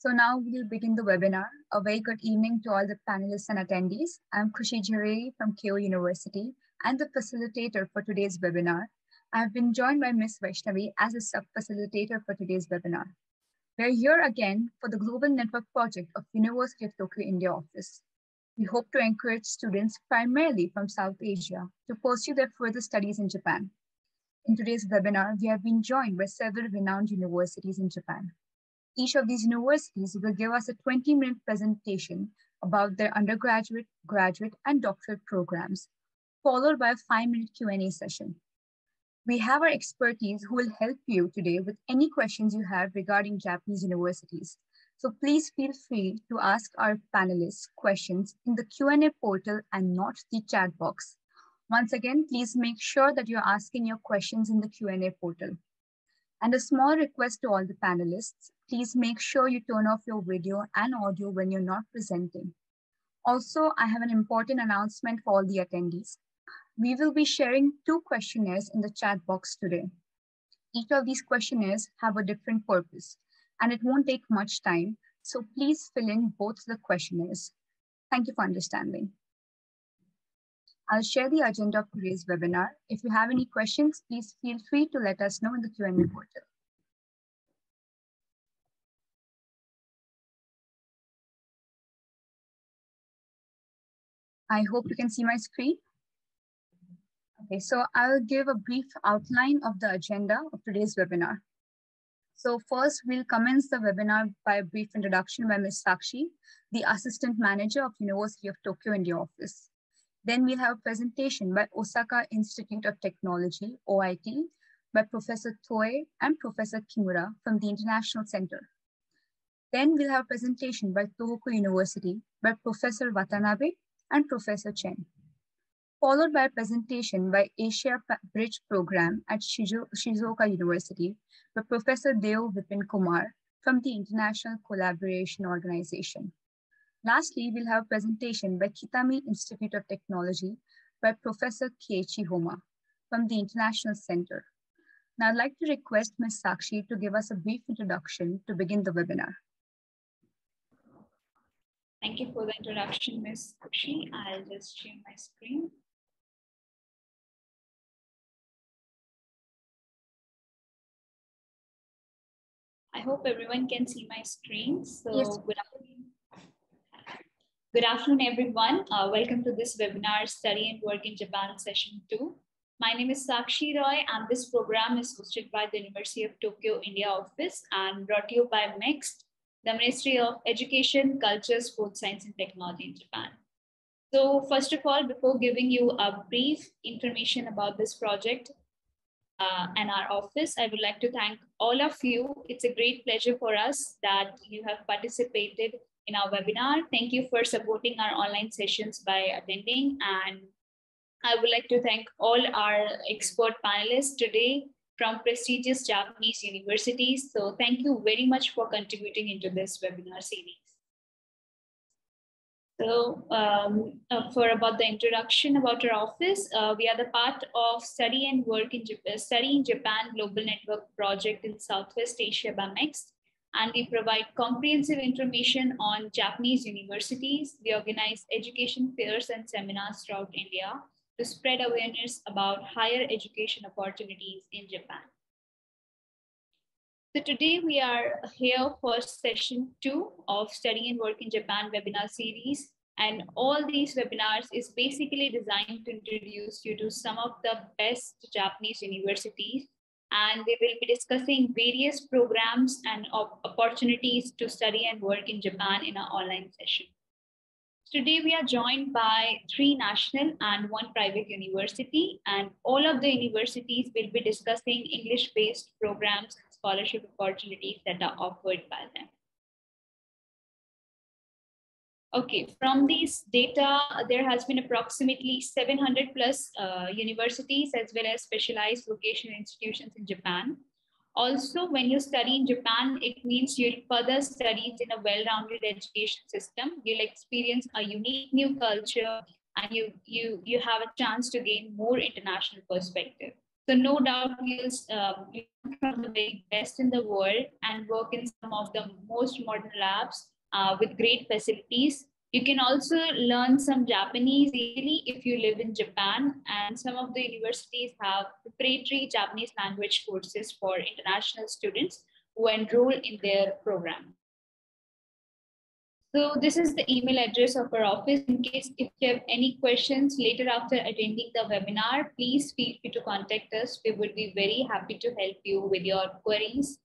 So now we'll begin the webinar. A very good evening to all the panelists and attendees. I'm Khushi Jhaveri from Tohoku University and the facilitator for today's webinar. I've been joined by Ms. Vaishnavi as a sub-facilitator for today's webinar. We're here again for the Global Network Project of University of Tokyo India Office. We hope to encourage students primarily from South Asia to pursue their further studies in Japan. In today's webinar, we have been joined by several renowned universities in Japan. Each of these universities will give us a 20-minute presentation about their undergraduate, graduate, and doctorate programs, followed by a 5-minute Q&A session. We have our expertise who will help you today with any questions you have regarding Japanese universities. So please feel free to ask our panelists questions in the Q&A portal and not the chat box. Once again, please make sure that you're asking your questions in the Q&A portal. And a small request to all the panelists, please make sure you turn off your video and audio when you're not presenting. Also, I have an important announcement for all the attendees. We will be sharing 2 questionnaires in the chat box today. Each of these questionnaires have a different purpose, and it won't take much time, so please fill in both the questionnaires. Thank you for understanding. I'll share the agenda of today's webinar. If you have any questions, please feel free to let us know in the Q&A portal. I hope you can see my screen. Okay, so I'll give a brief outline of the agenda of today's webinar. So first, we'll commence the webinar by a brief introduction by Ms. Sakshi, the Assistant Manager of University of Tokyo India Office. Then we'll have a presentation by Osaka Institute of Technology, OIT, by Professor Toefl and Professor Kimura from the International Center. Then we'll have a presentation by Tohoku University by Professor Watanabe and Professor Chen, followed by a presentation by Asia Bridge Program at Shizuka University by Professor Deo Vipin Kumar from the International Collaboration Organization. Lastly, we'll have a presentation by Kitami Institute of Technology by Professor Keiichi Homa from the International Center. Now I'd like to request Ms. Sakshi to give us a brief introduction to begin the webinar. Thank you for the introduction, Ms. Sakshi. I'll just share my screen. I hope everyone can see my screen. So yes. Good afternoon, everyone. Welcome to this webinar, Study and Work in Japan, Session 2. My name is Sakshi Roy, and this program is hosted by the University of Tokyo India Office and brought to you by MEXT, the Ministry of Education, Culture, Sports Science and Technology in Japan. So first of all, before giving you a brief information about this project and our office, I would like to thank all of you. It's a great pleasure for us that you have participated in our webinar. Thank you for supporting our online sessions by attending. And I would like to thank all our expert panelists today from prestigious Japanese universities. So thank you very much for contributing into this webinar series. So for about the introduction about our office, we are the part of Study and Work in Study in Japan Global Network Project in Southwest Asia by MEXT. And we provide comprehensive information on Japanese universities. We organize education fairs and seminars throughout India to spread awareness about higher education opportunities in Japan. So today we are here for session 2 of Study and Work in Japan webinar series. And all these webinars is basically designed to introduce you to some of the best Japanese universities. And we will be discussing various programs and opportunities to study and work in Japan in our online session. Today, we are joined by 3 national and 1 private university, and all of the universities will be discussing English-based programs and scholarship opportunities that are offered by them. Okay, from these data, there has been approximately 700 plus universities as well as specialized vocational institutions in Japan. Also, when you study in Japan, it means you'll further studies in a well-rounded education system. You'll experience a unique new culture, and you have a chance to gain more international perspective. So no doubt you'll from the very best in the world and work in some of the most modern labs with great facilities. You can also learn some Japanese easily if you live in Japan, and some of the universities have preparatory Japanese language courses for international students who enroll in their program. So this is the email address of our office. In case if you have any questions later after attending the webinar, please feel free to contact us. We would be very happy to help you with your queries.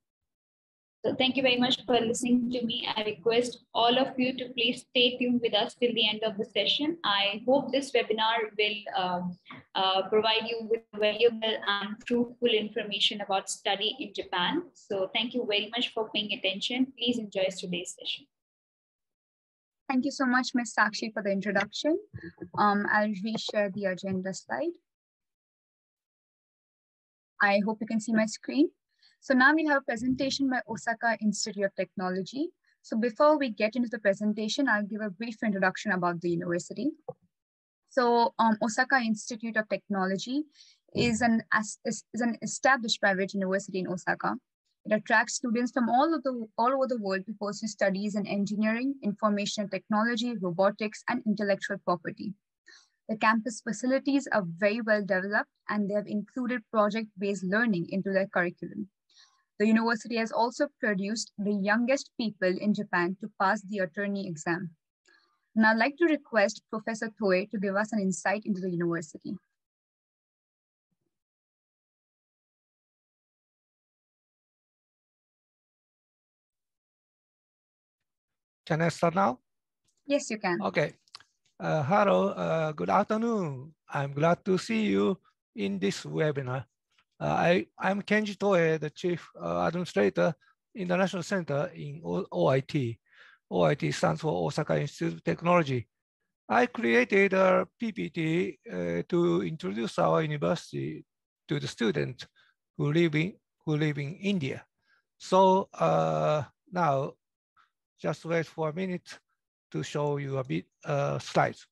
So thank you very much for listening to me. I request all of you to please stay tuned with us till the end of the session. I hope this webinar will provide you with valuable and fruitful information about study in Japan. So thank you very much for paying attention. Please enjoy today's session. Thank you so much, Ms. Sakshi, for the introduction. I'll reshare the agenda slide. I hope you can see my screen. So now we'll have a presentation by Osaka Institute of Technology. So before we get into the presentation, I'll give a brief introduction about the university. So Osaka Institute of Technology is an established private university in Osaka. It attracts students from all over the world to pursue studies in engineering, information technology, robotics, and intellectual property. The campus facilities are very well developed, and they have included project-based learning into their curriculum. The university has also produced the youngest people in Japan to pass the attorney exam. And I'd like to request Professor Toe to give us an insight into the university. Can I start now? Yes, you can. Okay. Hello, good afternoon. I'm glad to see you in this webinar. I'm Kenji Toe, the Chief Administrator, International Center in OIT. OIT stands for Osaka Institute of Technology. I created a PPT to introduce our university to the students who live in India. So now, just wait for a minute to show you a bit slides.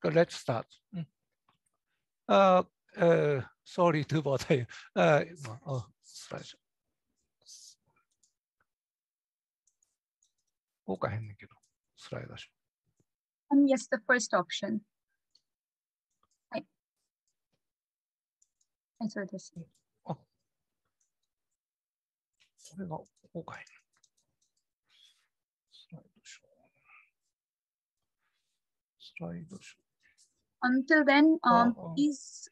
Let's start. Sorry to bother you. Yes, the first option. I saw this. Until then, please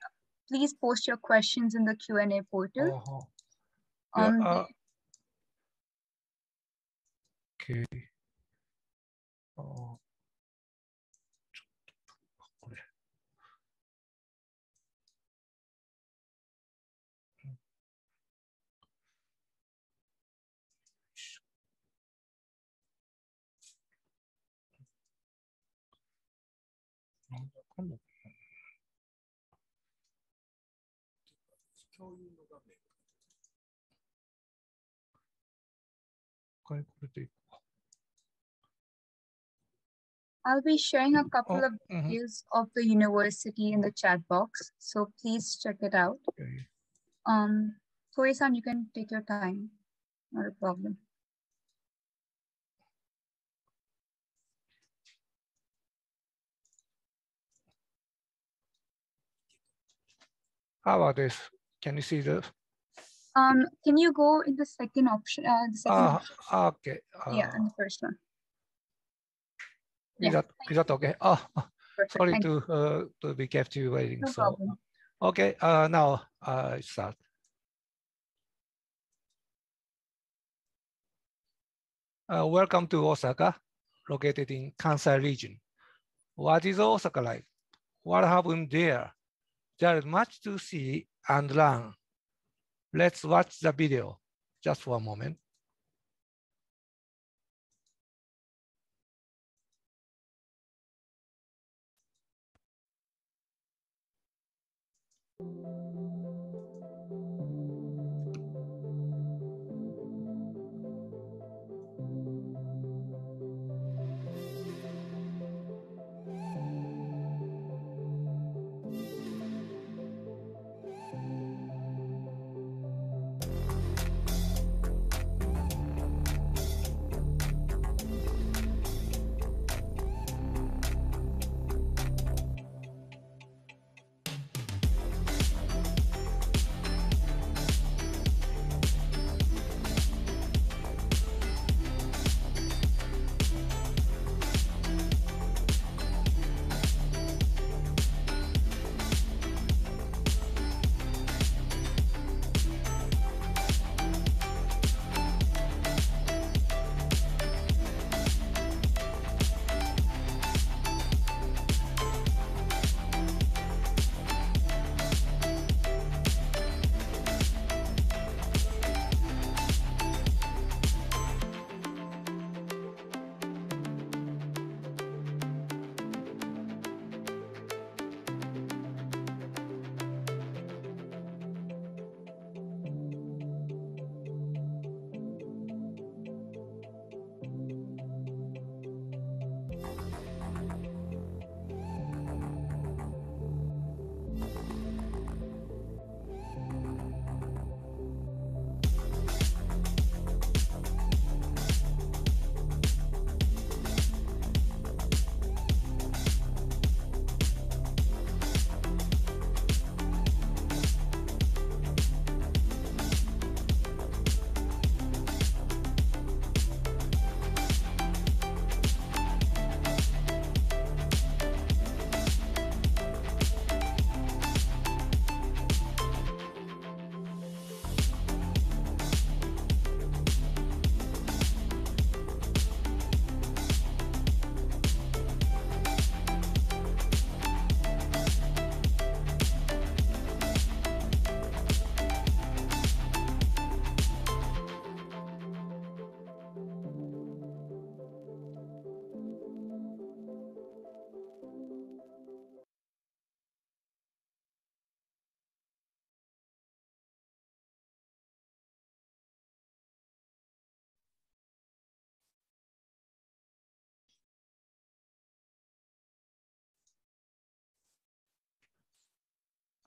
post your questions in the Q&A portal. Okay. I'll be sharing a couple of details of the university in the chat box, so please check it out. Okay. Toi-san, you can take your time, not a problem. How about this? Can you see the? Can you go in the second option? Okay. Yeah, and the first one. Is that okay? Perfect. Sorry to be kept you waiting. No so problem. okay, now start. Welcome to Osaka, located in Kansai region. What is Osaka like? What happened there? There is much to see and learn. Let's watch the video just for a moment.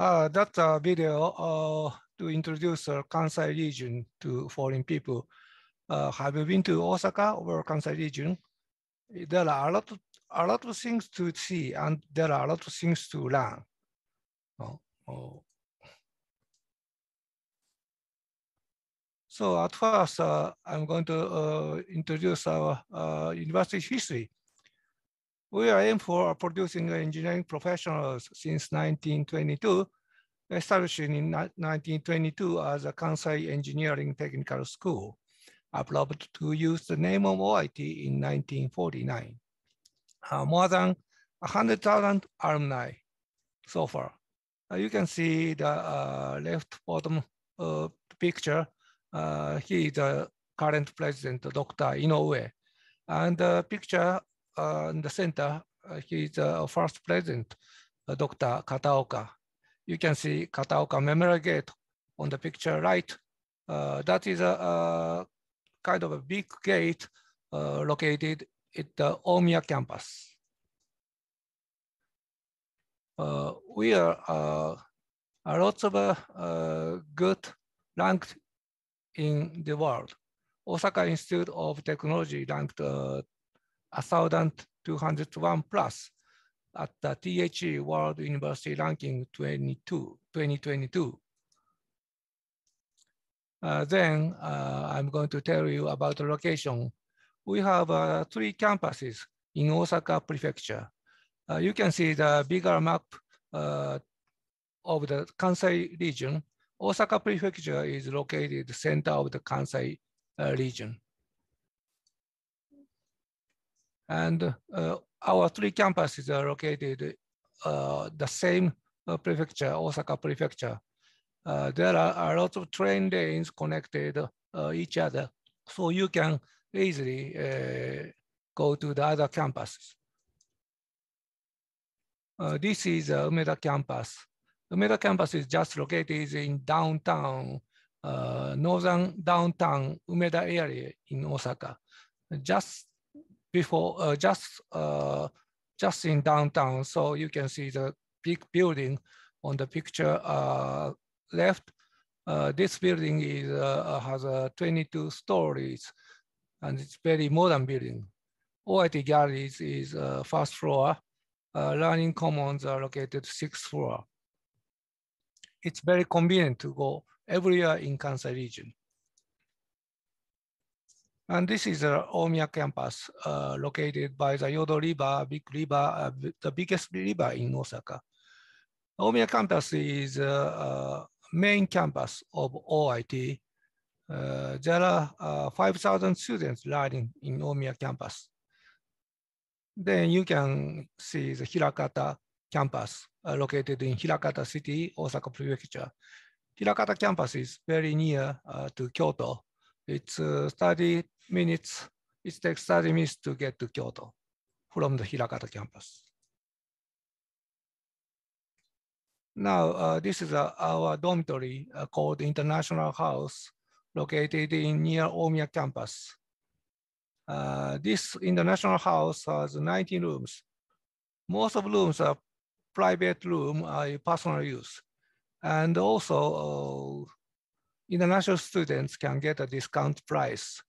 That's a video to introduce Kansai region to foreign people. Have you been to Osaka or Kansai region? There are a lot of things to see and there are a lot of things to learn. So at first, I'm going to introduce our university history. We are aiming for producing engineering professionals since 1922, establishing in 1922 as a Kansai Engineering Technical School, approved to use the name of OIT in 1949. More than 100,000 alumni so far. You can see the left bottom picture. He is the current president, Dr. Inoue. And the picture in the center, he is the first president, Dr. Kataoka. You can see Kataoka Memorial Gate on the picture right. That is a kind of a big gate located at the Omiya campus. We are lots of good ranked in the world. Osaka Institute of Technology ranked 1,201 plus at the THE World University Ranking 2022. Then I'm going to tell you about the location. We have 3 campuses in Osaka Prefecture. You can see the bigger map of the Kansai region. Osaka Prefecture is located center of the Kansai region. And our 3 campuses are located the same prefecture, Osaka prefecture. There are a lot of train lanes connected each other, so you can easily go to the other campuses. This is Umeda campus. Umeda campus is just located in downtown, northern downtown Umeda area in Osaka. Just before, just in downtown, so you can see the big building on the picture left. This building is, has 22 stories, and it's very modern building. OIT galleries is first floor. Learning commons are located 6th floor. It's very convenient to go everywhere in Kansai region. And this is the Omiya campus, located by the Yodo River, big river, the biggest river in Osaka. Omiya campus is main campus of OIT. There are 5,000 students learning in Omiya campus. Then you can see the Tilakata Campus, located in Tilakata City, Osaka Prefecture. Tilakata Campus is very near to Kyoto. It's 30 minutes. It takes 30 minutes to get to Kyoto from the Tilakata Campus. Now, this is our dormitory called International House, located in near Omiya Campus. This international house has 19 rooms. Most of rooms are private room, personal use. And also, international students can get a discount price.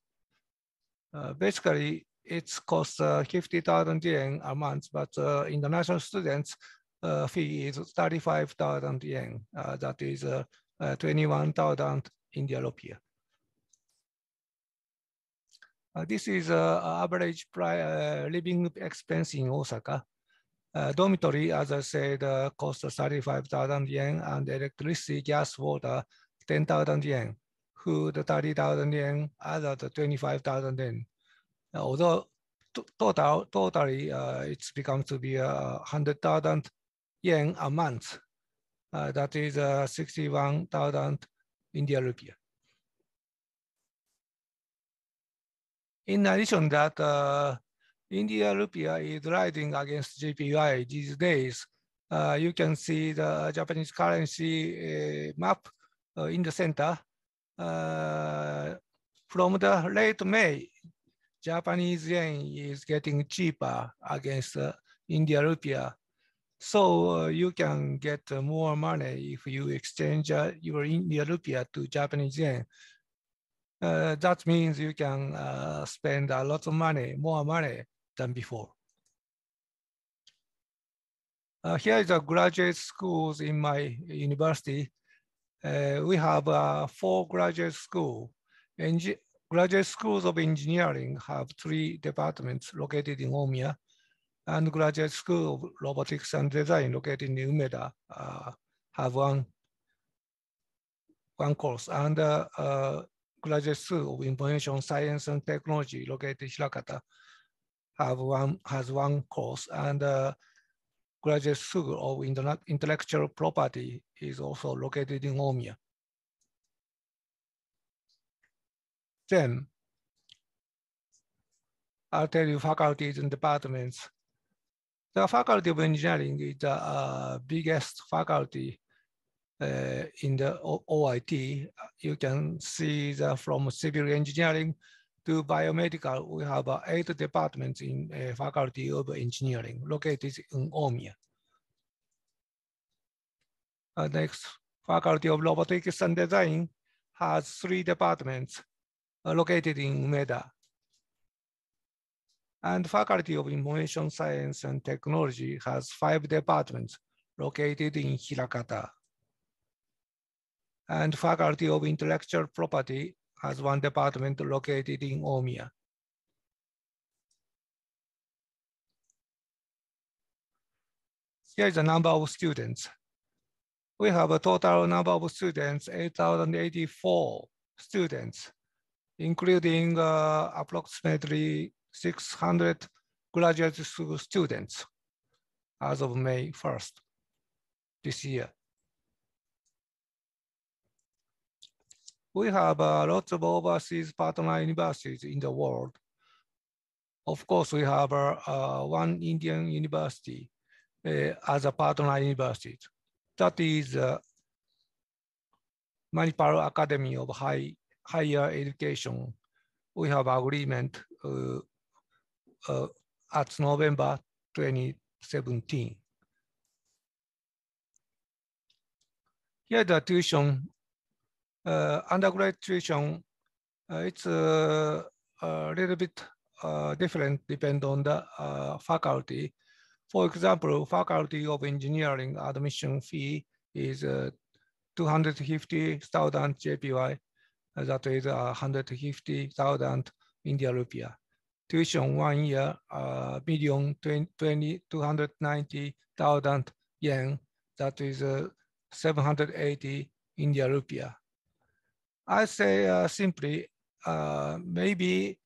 Basically, it's cost 50,000 yen a month, but international students fee is 35,000 yen. That is 21,000 Indian rupee. This is average living expense in Osaka. Dormitory, as I said, costs 35,000 yen, and electricity, gas, water, 10,000 yen. Food, 30,000 yen, other 25,000 yen. Although totally it becomes to be 100,000 yen a month. That is 61,000 Indian rupee. In addition to that, Indian rupee is rising against JPY these days. You can see the Japanese currency map in the center. From the late May, Japanese yen is getting cheaper against Indian rupee. So you can get more money if you exchange your Indian rupee to Japanese yen. That means you can spend a lot of money, more money than before. Here is the graduate schools in my university. We have 4 graduate schools. Graduate schools of engineering have 3 departments located in Omiya, and graduate school of robotics and design located in Umeda have one course, and graduate school of information science and technology located in Shirakata has one course, and graduate school of intellectual property is also located in Omiya. Then I'll tell you faculties and departments. The Faculty of Engineering is the biggest faculty in the OIT. You can see that from civil engineering to biomedical, we have 8 departments in Faculty of Engineering located in Omiya. Next, Faculty of Robotics and Design has 3 departments located in Umeda. And Faculty of Information Science and Technology has 5 departments located in Hirakata. And Faculty of Intellectual Property has 1 department located in Omiya. Here is the number of students. We have a total number of students, 8,084 students, including approximately 600 graduate school students as of May 1st this year. We have lots of overseas partner universities in the world. Of course, we have one Indian university as a partner university. That is Manipal Academy of Higher Education. We have agreement at November 2017. Here the tuition, undergrad tuition, it's a little bit different depend on the faculty. For example, Faculty of Engineering admission fee is 250,000 JPY. That is 150,000 India rupiah. Tuition 1 year, 290,000 yen. That is 780 India rupiah. I say simply, maybe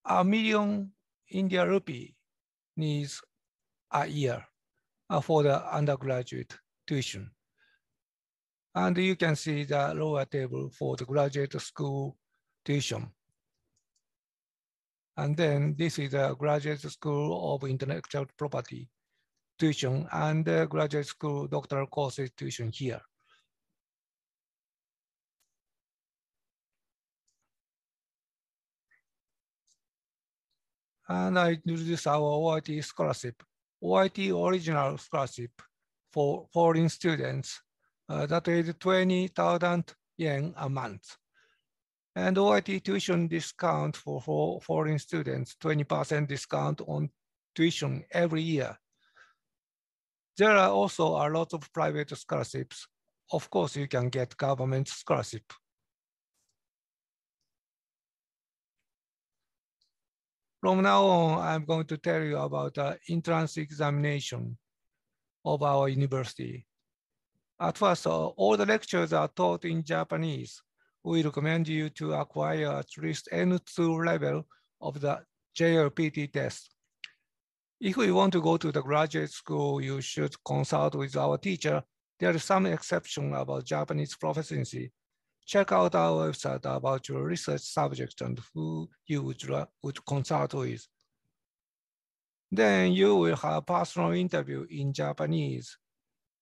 1 million India rupee needs a year for the undergraduate tuition. And you can see the lower table for the graduate school tuition. And then this is the graduate school of intellectual property tuition and the graduate school doctoral courses tuition here. And I introduce our OIT scholarship, OIT original scholarship for foreign students. That is 20,000 yen a month. And OIT tuition discount for foreign students, 20% discount on tuition every year. There are also a lot of private scholarships. Of course, you can get government scholarship. From now on, I'm going to tell you about the entrance examination of our university. At first, all the lectures are taught in Japanese. We recommend you to acquire at least N2 level of the JLPT test. If you want to go to the graduate school, you should consult with our teacher. There is some exception about Japanese proficiency. Check out our website about your research subject and who you would consult with. Then you will have a personal interview in Japanese.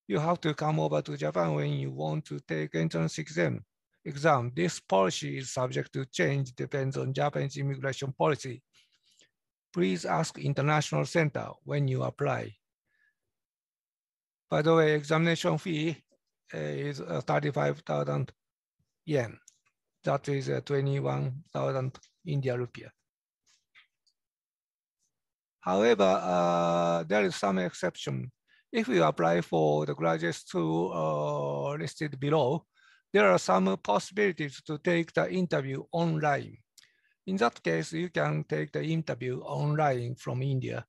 You have to come over to Japan when you want to take entrance exam. This policy is subject to change, depends on Japanese immigration policy. Please ask International Center when you apply. By the way, examination fee is 35,000 yen. That is 21,000 India rupiah. However, there is some exception. If you apply for the graduate school listed below, there are some possibilities to take the interview online. In that case, you can take the interview online from India,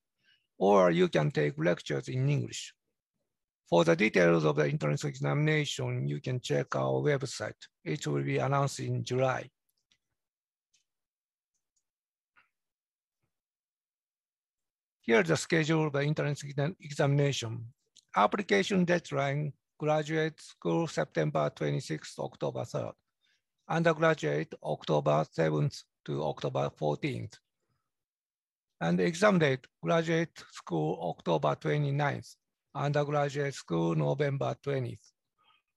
or you can take lectures in English. For the details of the entrance examination, you can check our website. It will be announced in July. Here's the schedule of the entrance examination. Application deadline, graduate school, September 26th, October 3rd. Undergraduate, October 7th to October 14th. And exam date, graduate school, October 29th. Undergraduate school, November 20th.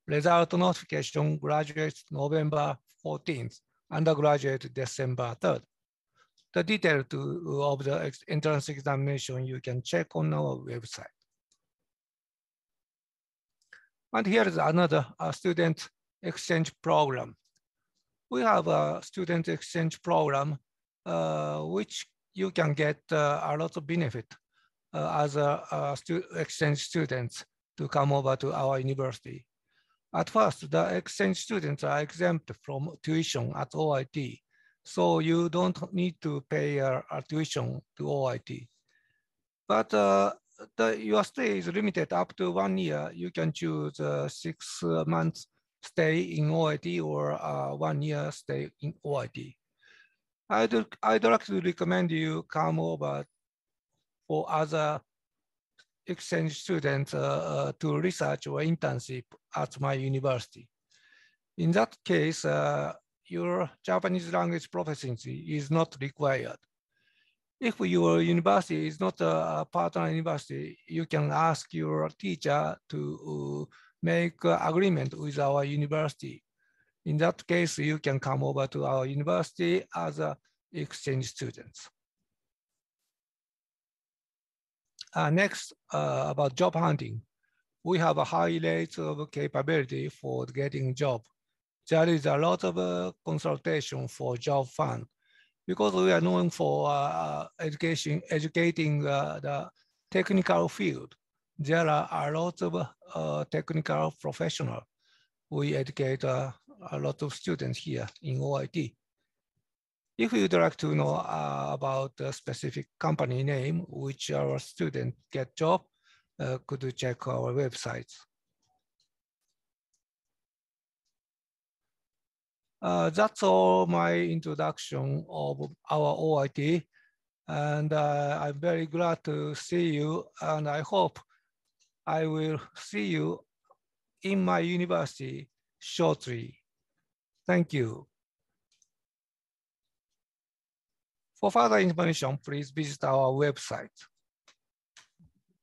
Result notification, graduate, November 14th. Undergraduate, December 3rd. The detail of the entrance examination you can check on our website. And here is another student exchange program. We have a student exchange program which you can get a lot of benefit as exchange students to come over to our university. At first, the exchange students are exempt from tuition at OIT. So you don't need to pay a tuition to OIT. But your stay is limited up to 1 year. You can choose 6 months stay in OIT or 1 year stay in OIT. I'd like to recommend you come over for other exchange students to research or internship at my university. In that case, your Japanese language proficiency is not required. If your university is not a partner university, you can ask your teacher to make agreement with our university. In that case, you can come over to our university as an exchange student. Next, about job hunting. We have a high rate of capability for getting job. There is a lot of consultation for job fund because we are known for educating the technical field. There are a lot of technical professionals. We educate a lot of students here in OIT. If you'd like to know about a specific company name which our students get job, could you check our website. That's all my introduction of our OIT. And I'm very glad to see you. And I hope I will see you in my university shortly. Thank you. For further information, please visit our website.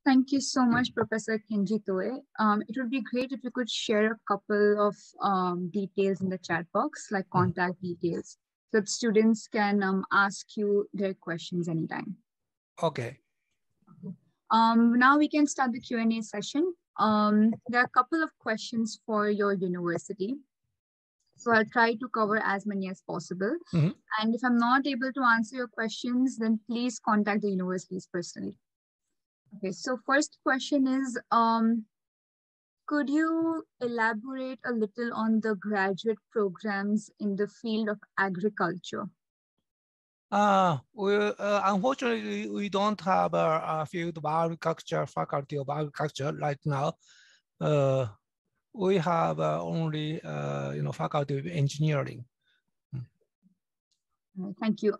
Thank you so much, Professor Kenji Toe. It would be great if you could share a couple of details in the chat box, like contact details, so that students can ask you their questions anytime. Okay. Now we can start the Q&A session. There are a couple of questions for your university. So I'll try to cover as many as possible. Mm-hmm. And if I'm not able to answer your questions, then please contact the universities personally. Okay, so first question is, could you elaborate a little on the graduate programs in the field of agriculture? Unfortunately, we don't have a field of agriculture, faculty of agriculture right now. We have only, faculty of engineering. Thank you.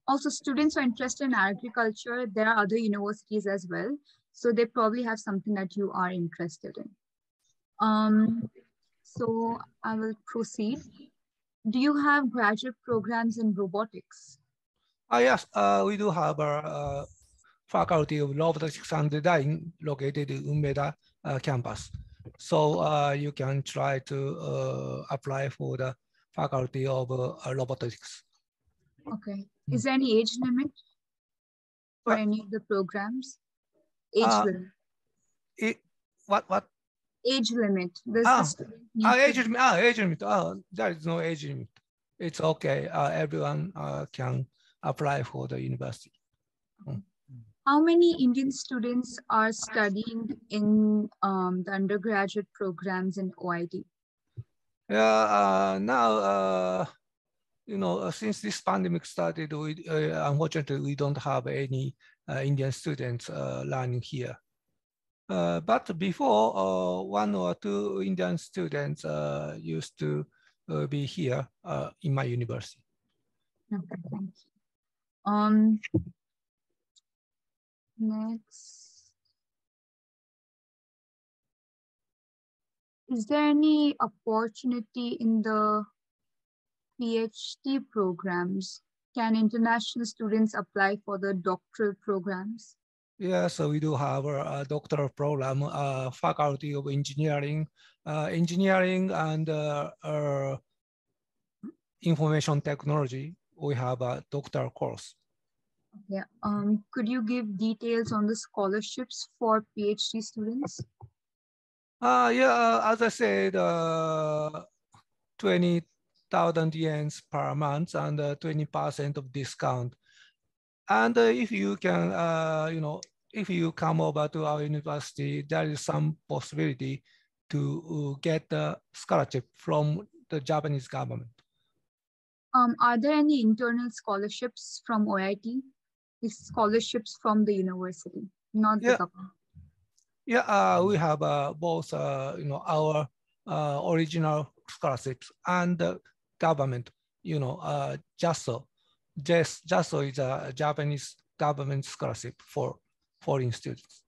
Also, students who are interested in agriculture, there are other universities as well. So they probably have something that you are interested in. So I will proceed. Do you have graduate programs in robotics? Yes, we do have a Faculty of Robotics and Design located in Umeda campus. So you can try to apply for the Faculty of Robotics. Okay. Is there any age limit for any of the programs? Age limit. What? Age limit. Age limit. There is no age limit. It's okay. Everyone can apply for the university. How many Indian students are studying in the undergraduate programs in OIT? Yeah, now, since this pandemic started, unfortunately, we don't have any Indian students learning here. But before, 1 or 2 Indian students used to be here in my university. Okay, thank you. Next. Is there any opportunity in the PhD programs? Can international students apply for the doctoral programs? Yeah, so we do have a doctoral program, Faculty of Engineering, and Information Technology. We have a doctoral course. Okay. Could you give details on the scholarships for PhD students? Yeah, as I said, 20,000 yen per month and 20% of discount. And if you can, if you come over to our university, there is some possibility to get the scholarship from the Japanese government. Are there any internal scholarships from OIT? Scholarships from the university, not the government? Yeah, we have both, our original scholarships and the government, JASO. JASO is a Japanese government scholarship for foreign students.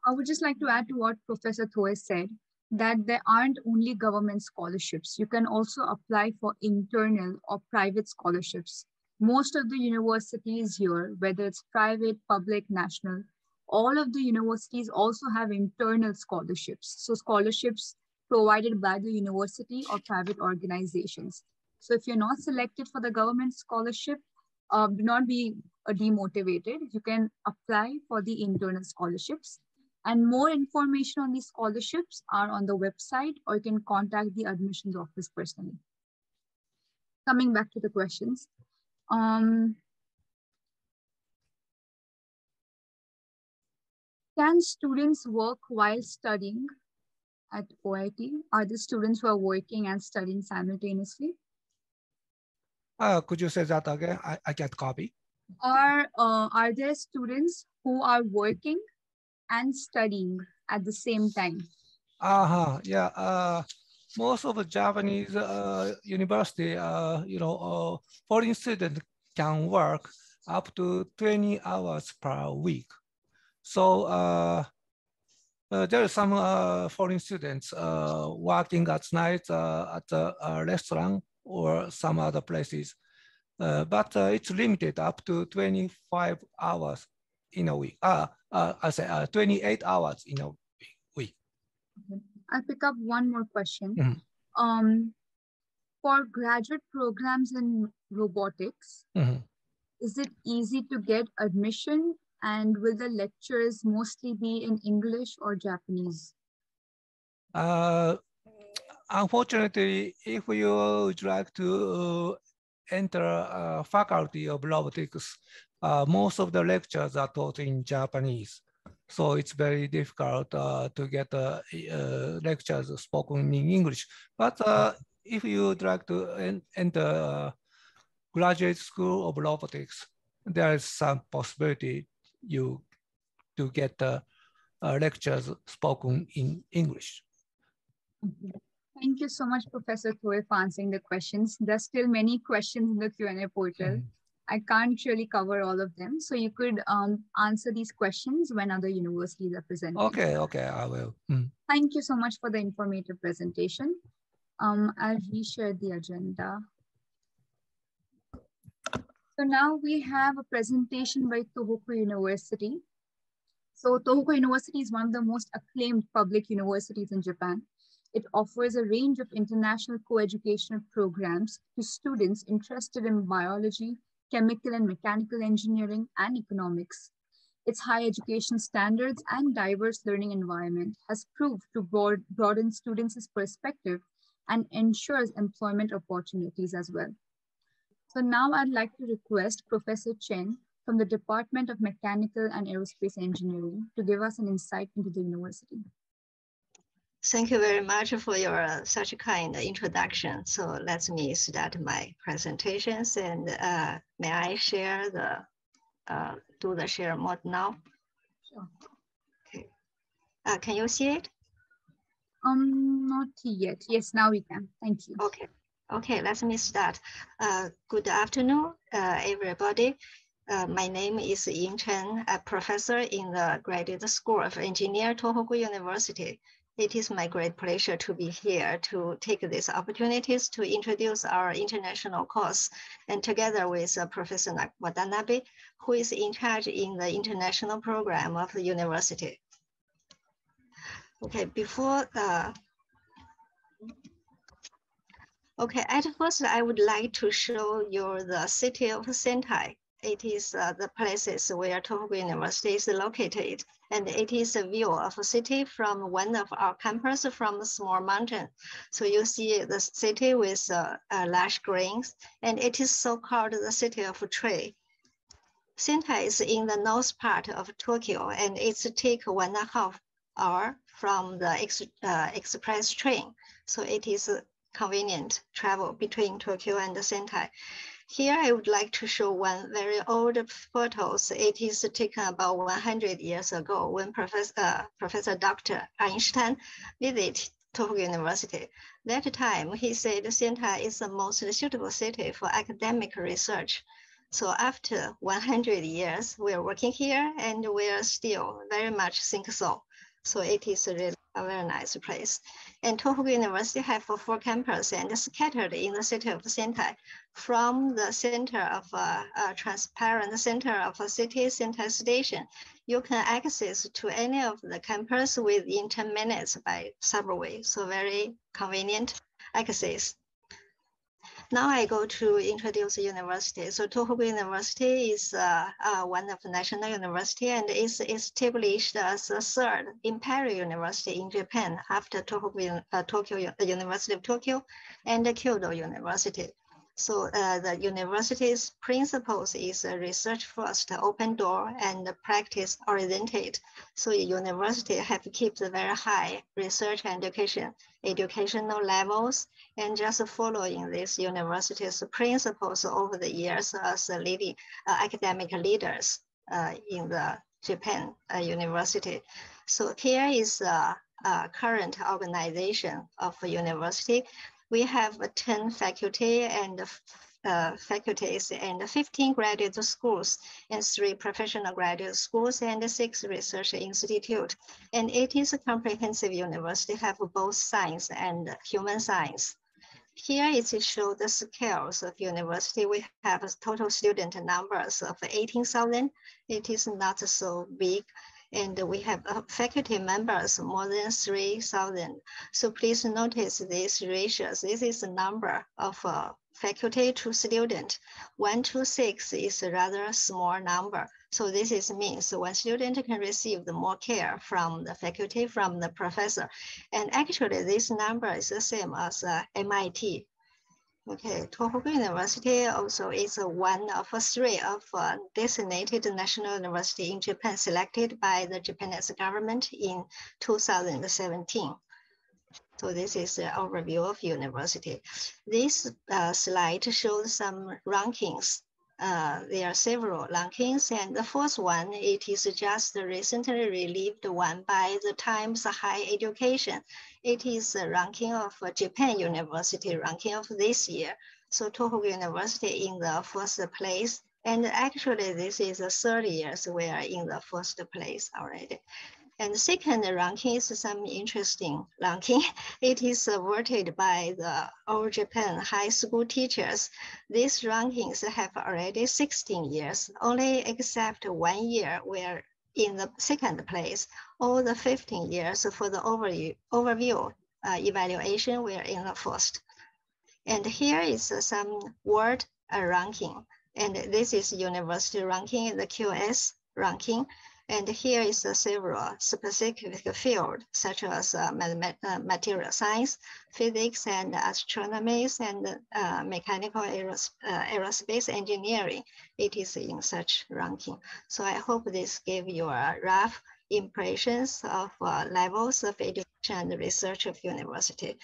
I would just like to add to what Professor Toefl said, that there aren't only government scholarships. You can also apply for internal or private scholarships. Most of the universities here, whether it's private, public, national, all of the universities also have internal scholarships. So scholarships provided by the university or private organizations. So if you're not selected for the government scholarship, do not be demotivated. You can apply for the internal scholarships. And more information on these scholarships are on the website, or you can contact the admissions office personally. Coming back to the questions. Can students work while studying at OIT? Are the students who are working and studying simultaneously? Could you say that again? I can't copy. Are there students who are working and studying at the same time? Yeah. Most of the Japanese university, foreign students can work up to 20 hours per week. So there are some foreign students working at night at a restaurant or some other places, but it's limited up to 25 hours in a week. I say 28 hours in a week. Okay. I'll pick up one more question. Mm-hmm. For graduate programs in robotics, mm-hmm. is it easy to get admission, and will the lectures mostly be in English or Japanese? Unfortunately, if you would like to enter faculty of robotics, most of the lectures are taught in Japanese. So it's very difficult to get lectures spoken in English. But if you would like to enter graduate school of robotics, there is some possibility to get lectures spoken in English. Thank you so much, Professor Toefl, for answering the questions. There's still many questions in the Q&A portal. I can't really cover all of them. So you could answer these questions when other universities are presenting. Okay, I will. Thank you so much for the informative presentation. I'll reshare the agenda. So now we have a presentation by Tohoku University. So Tohoku University is one of the most acclaimed public universities in Japan. It offers a range of international co-educational programs to students interested in biology, chemical and mechanical engineering, and economics. Its high education standards and diverse learning environment has proved to broaden students' perspective and ensures employment opportunities as well. So now I'd like to request Professor Chen from the Department of Mechanical and Aerospace Engineering to give us an insight into the university. Thank you very much for your such a kind introduction. So let me start my presentations, and may I share do the share mode now? Sure. Okay. Can you see it? Not yet. Yes, now we can. Thank you. Okay, let me start. Good afternoon, everybody. My name is Ying Chen, a professor in the Graduate School of Engineering, Tohoku University. It is my great pleasure to be here to take these opportunities to introduce our international course, and together with Professor Watanabe, who is in charge in the international program of the university. Okay, at first I would like to show you the city of Sentai. It is the places where Tohoku University is located, and it is a view of a city from one of our campus from a small mountain. So you see the city with lush greens, and it is so-called the city of tree. Sentai is in the north part of Tokyo, and it's take 1.5 hours from the express train. So it is convenient travel between Tokyo and Sentai. Here, I would like to show one very old photos. It is taken about 100 years ago when Professor Dr. Einstein visited Tohoku University. That time, he said Sentai is the most suitable city for academic research. So after 100 years, we're working here and we're still very much think so. So it is really a very nice place. And Tohoku University have 4 campuses and scattered in the city of Sentai. From the center of a transparent center of a city Sentai station, you can access to any of the campus within 10 minutes by subway. So very convenient access. Now I go to introduce university. So Tohoku University is one of the national university and is established as the 3rd imperial university in Japan after the University of Tokyo and the Kyoto University. So the university's principles is research first, open door, and practice oriented. So the university have to keep the very high research and educational levels, and just following this university's principles over the years as leading academic leaders in the Japan university. So here is the current organization of a university. We have 10 faculty and faculties and 15 graduate schools and 3 professional graduate schools and 6 research institutes. And it is a comprehensive university, have both science and human science. Here it shows the scales of university. We have a total student numbers of 18,000. It is not so big. And we have faculty members more than 3,000. So please notice these ratios. This is the number of faculty to student. 1 to 6 is a rather small number. So this means one student can receive the more care from the faculty, from the professor. And actually this number is the same as MIT. Okay, Tohoku University also is one of 3 of designated national university in Japan selected by the Japanese government in 2017. So this is the overview of university. This slide shows some rankings. There are several rankings, and the first one, it is just the recently released one by the Times Higher Education. It is the ranking of Japan University ranking of this year. So Tohoku University in the 1st place, and actually this is the 3rd year, so we are in the 1st place already. And the second ranking is some interesting ranking. It is awarded by the All Japan high school teachers. These rankings have already 16 years, only except 1 year we're in the 2nd place. All the 15 years for the overview evaluation, we're in the 1st. And here is some world ranking. And this is university ranking, the QS ranking. And here is several specific fields, such as material science, physics and astronomy, and mechanical aerospace engineering. It is in such ranking. So I hope this gave you a rough impressions of levels of education and research of university.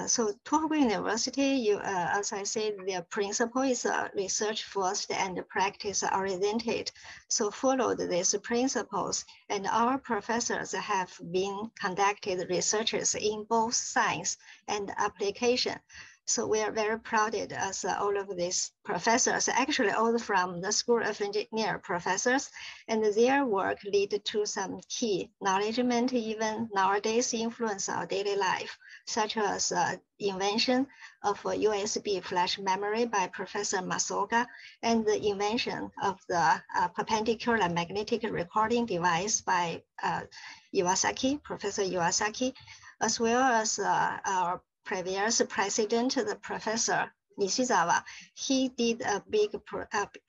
So Tohoku University, as I said, their principle is research first and practice oriented. So followed these principles, and our professors have been conducted researches in both science and application. So we are very proud as all of these professors, actually all from the School of Engineering professors, and their work lead to some key knowledgement, even nowadays influence our daily life, such as invention of a USB flash memory by Professor Masoga, and the invention of the perpendicular magnetic recording device by Professor Iwasaki, as well as our previous president, the Professor Nishizawa. He did a big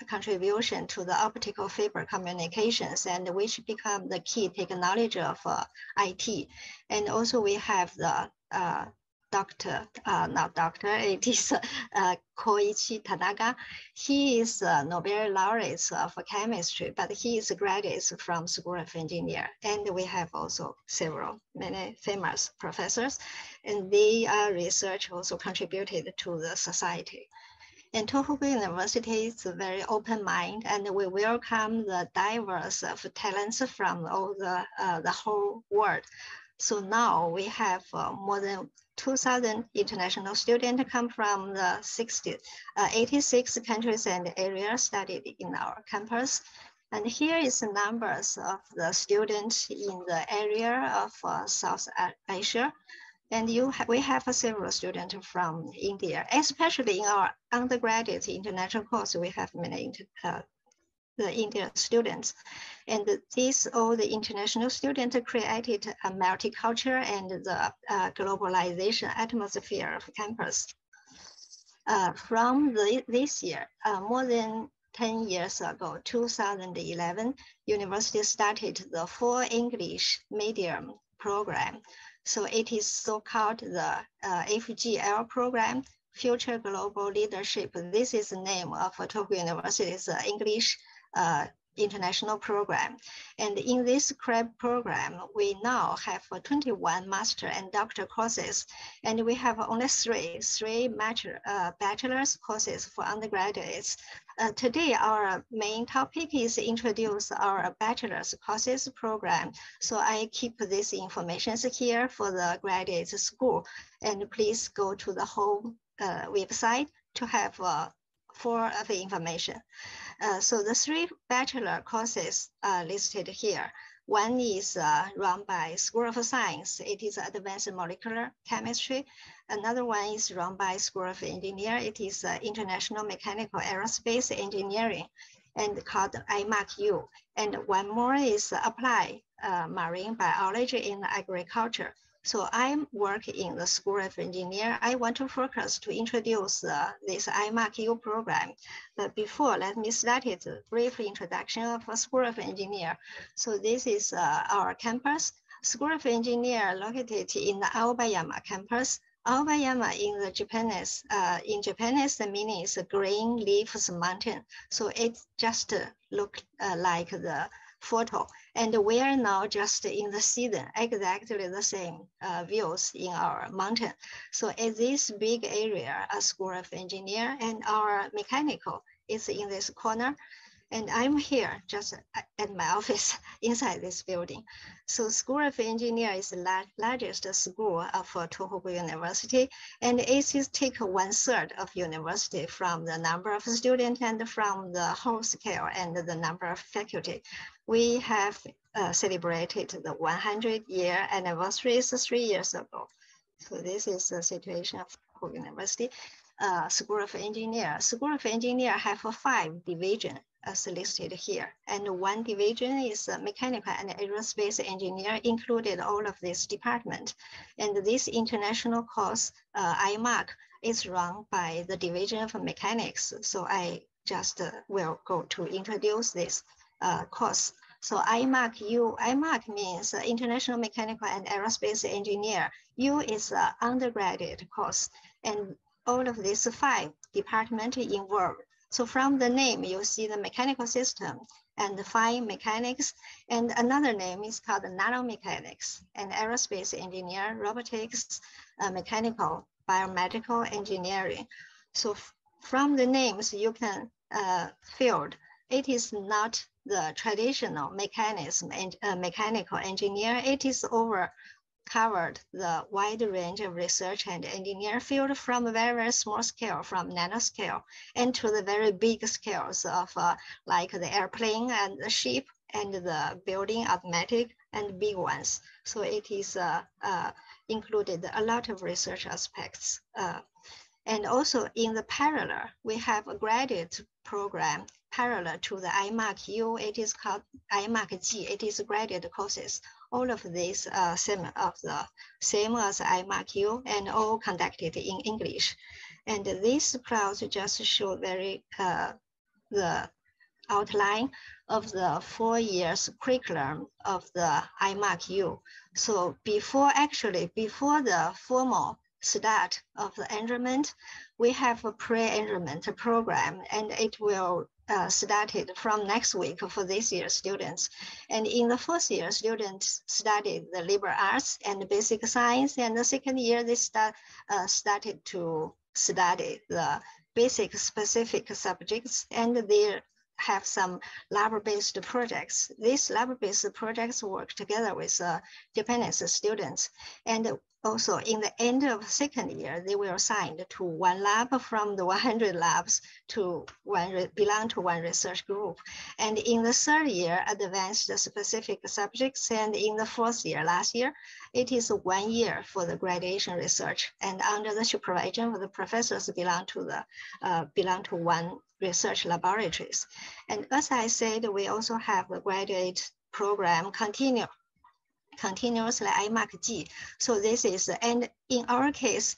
contribution to the optical fiber communications, and which become the key technology of IT. And also we have the it is Koichi Tanaka. He is a Nobel laureate of chemistry, but he is a graduate from School of Engineering. And we have also many famous professors, and their research also contributed to the society. And Tohoku University is a very open mind, and we welcome the diverse of talents from all the whole world. So now we have more than 2,000 international students come from the 86 countries and areas studied in our campus. And here is the numbers of the students in the area of South Asia. And we have several students from India, especially in our undergraduate international course. We have many the Indian students. And all the international students created a multicultural and the globalization atmosphere of campus. From this year, more than 10 years ago, 2011, university started the full English medium program. So it is so-called the FGL program, Future Global Leadership. This is the name of Tohoku University's English international program. And in this program, we now have 21 master and doctor courses, and we have only three bachelor's courses for undergraduates. Today, our main topic is introduce our bachelor's courses program. So I keep this information here for the graduate school, and please go to the home website to have for the information. So the three bachelor courses are listed here. One is run by School of Science. It is Advanced Molecular Chemistry. Another one is run by School of Engineer. It is International Mechanical Aerospace Engineering, and called IMAC-U. And one more is Applied Marine Biology and Agriculture. So I'm working in the School of Engineer. I want to focus to introduce this IMAC-U program. But before, let me start a brief introduction of School of Engineer. So this is our campus. School of Engineer located in the Aobayama campus. Aobayama in Japanese, the meaning is green leaves mountain. So it just look like the photo, and we are now just in the season, exactly the same views in our mountain. So at this big area, a School of Engineer, and our mechanical is in this corner. And I'm here just at my office inside this building. So School of Engineer is the largest school of Tohoku University, and it is take 1/3 of university from the number of students and from the whole scale and the number of faculty. We have celebrated the 100-year anniversary 3 years ago. So this is the situation of Tohoku University. School of Engineer. School of Engineer have 5 divisions as listed here. And one division is Mechanical and Aerospace Engineer, included all of this department. And this international course, IMAC, is run by the Division of Mechanics. So I just will go to introduce this course. So IMAC-U, IMAC means International Mechanical and Aerospace Engineer. U is an undergraduate course, and all of these 5 departments involved. So from the name, you see the mechanical system and the fine mechanics, and another name is called nanomechanics, and aerospace engineer, robotics, mechanical, biomedical engineering. So from the names, you can feel it is not the traditional mechanism and mechanical engineer. It is covered the wide range of research and engineer field from a very, very small scale, from nanoscale, and to the very big scales of like the airplane and the ship and the building, automatic and big ones. So it is included a lot of research aspects. And also in the parallel, we have a graduate program parallel to the IMAC-U. It is called IMAC-G. It is graduate courses. All of these same as IMAC-U, and all conducted in English. And this plot just show very the outline of the 4 years curriculum of the IMAC-U. So before the formal start of the enrollment, we have a pre-enrollment program, and it will started from next week for this year's students. And in the first year, students studied the liberal arts and basic science, and the second year they started to study the basic specific subjects, and they have some lab-based projects. These lab-based projects work together with Japanese students. And also in the end of second year, they were assigned to one lab from the 100 labs to belong to one research group. And in the third year, advanced specific subjects. And in the fourth year, last year, it is 1 year for the graduation research. And under the supervision of the professors belong to one research laboratories. And as I said, we also have a graduate program continuously IMAC-G. So this is, and in our case,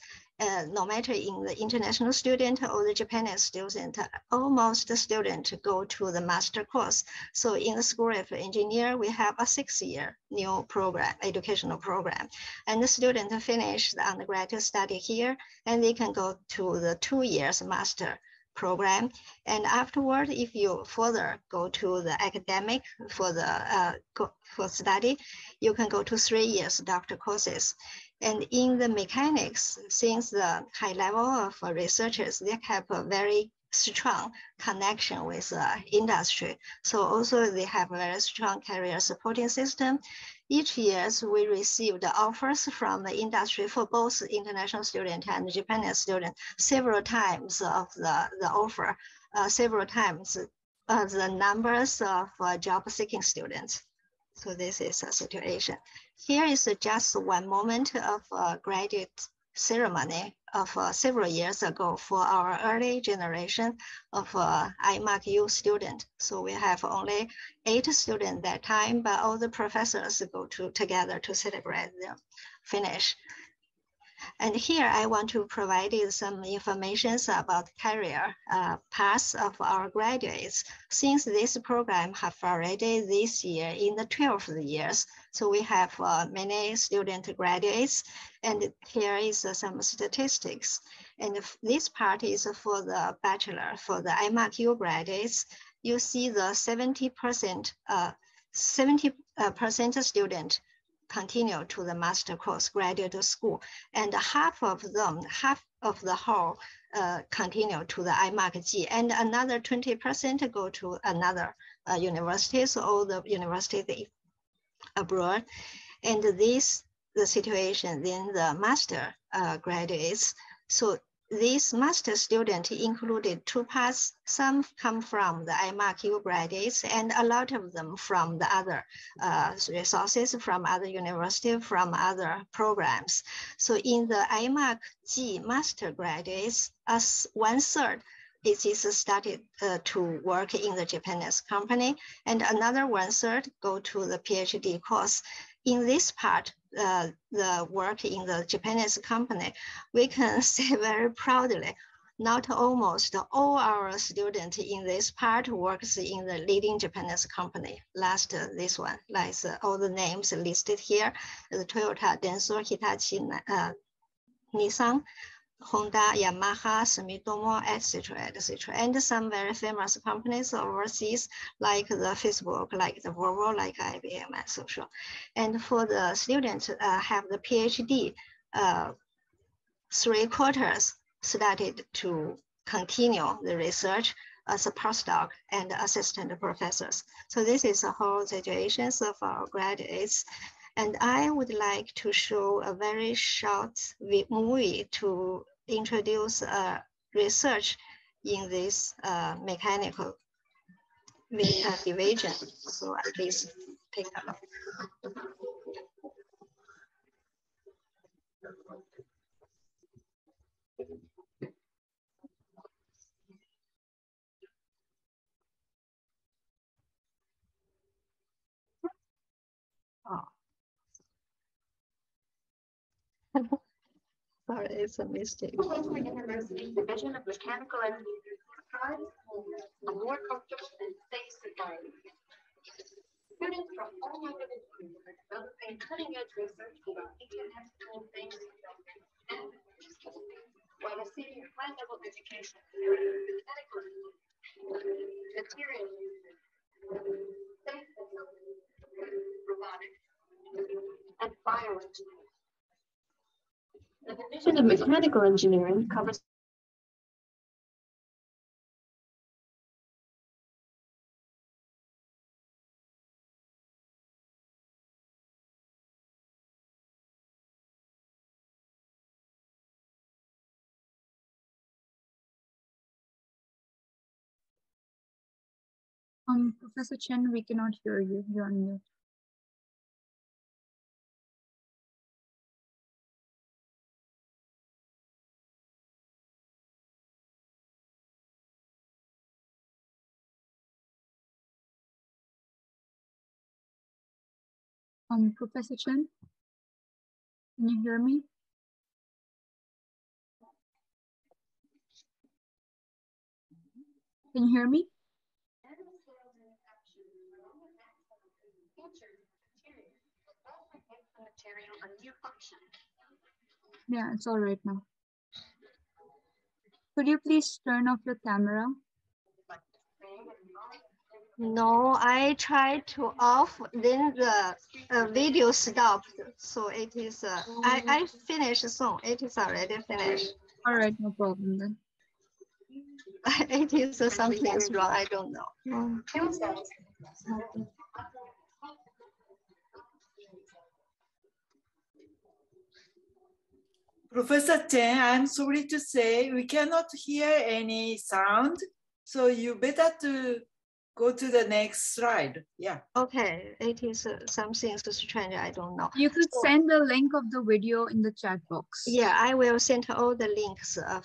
no matter in the international student or the Japanese student, almost the student go to the master course. So in the School of Engineer, we have a 6-year new program, educational program. And the student finish the undergraduate study here, and they can go to the 2 years master program. And afterward, if you further go to the academic for study, you can go to 3 years doctor courses. And in the mechanics, since the high level of researchers, they have a very strong connection with industry. So also they have a very strong career supporting system. Each year, we receive the offers from the industry for both international student and Japanese student, several times of the offer, several times the numbers of job-seeking students. So this is a situation. Here is just one moment of a graduate ceremony of several years ago for our early generation of IMAC-U student. So we have only 8 students that time, but all the professors go together to celebrate their finish. And here I want to provide you some information about career paths of our graduates. Since this program have already this year in the 12th years, so we have many student graduates, and here is some statistics. And this part is for the bachelor, for the IMAC-U graduates. You see the 70% student continue to the master course, graduate school, and half of the whole continue to the IMAC-G, and another 20% go to another universities or the university abroad. And this the situation in the master graduates. So these master students included 2 paths. Some come from the IMAC-U graduates, and a lot of them from the other resources, from other universities, from other programs. So in the IMAC-G master graduates, as 1/3 it is started to work in the Japanese company, and another 1/3 go to the PhD course. In this part, the work in the Japanese company, we can say very proudly, not almost all our students in this part works in the leading Japanese company. Last, this one, like all the names listed here, the Toyota, Denso, Hitachi, Nissan, Honda, Yamaha, Sumitomo, etc., etc., and some very famous companies overseas, like the Facebook, like the Volvo, like IBM, and so on. And for the students have the PhD, 3/4 started to continue the research as a postdoc and assistant professors. So this is the whole situation of our graduates. And I would like to show a very short movie to introduce research in this mechanical division. So at least take a look. Sorry, it's a mistake. Tohoku University Division of Mechanical Engineering strives for a more comfortable and safe society. Students from all over the world are developing cutting-edge research about Internet tool-based and while receiving high-level education in mechanical engineering, material engineering, safe facilities, robotics, and bioengineering. The Division of Mechanical Engineering covers Professor Chen, we cannot hear you. You're on mute. Professor Chen, can you hear me? Can you hear me? Yeah, it's all right now. Could you please turn off your camera? No, I tried to off, then the video stopped. So it is, I finished soon. It is already finished. All right, no problem then. It is something's wrong, I don't know. Professor Chen, I'm sorry to say we cannot hear any sound, so you better to go to the next slide. Yeah. Okay, it is something strange, I don't know. You could send the link of the video in the chat box. Yeah, I will send all the links of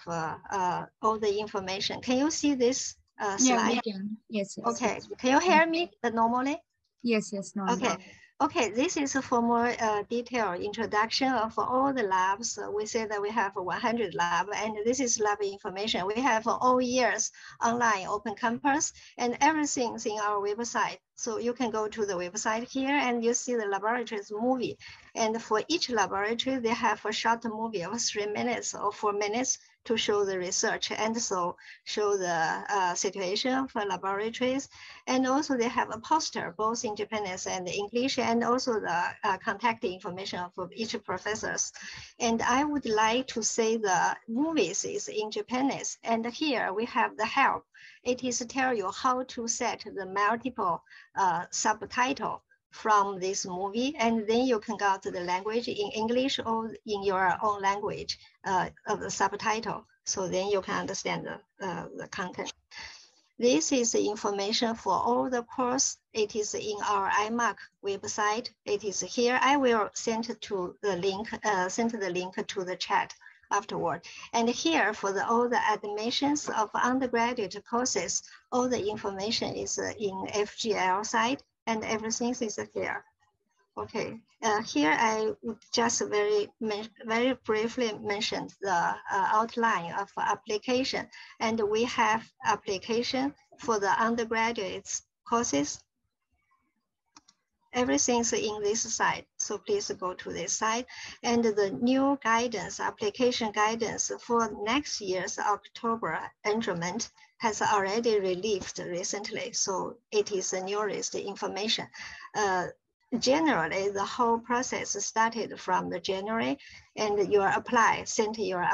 all the information. Can you see this slide? Yeah, we can. Yes, yes. Okay, can you hear me normally? Yes, yes, normally. Okay. Okay, this is for more detailed introduction of all the labs. We say that we have 100 labs, and this is lab information. We have all years online open campus, and everything's in our website. So you can go to the website here and you see the laboratories movie. And for each laboratory, they have a short movie of 3 minutes or 4 minutes to show the research and so show the situation for laboratories. And also they have a poster, both in Japanese and English, and also the contact information of each professors. And I would like to say the movies is in Japanese. And here we have the help. It is to tell you how to set the multiple subtitle from this movie, and then you can go to the language in English or in your own language of the subtitle. So then you can understand the content. This is the information for all the course. It is in our iMark website. It is here. I will send to the link, to the chat afterward. And here for all the admissions of undergraduate courses, all the information is in FGL site. And everything is here. Okay, here I would just very briefly mention the outline of application. And we have application for the undergraduate courses. Everything's in this site, so please go to this site. And the new guidance, application guidance for next year's October enrollment has already released recently, so it is the newest information. Generally, the whole process started from the January, and you sent your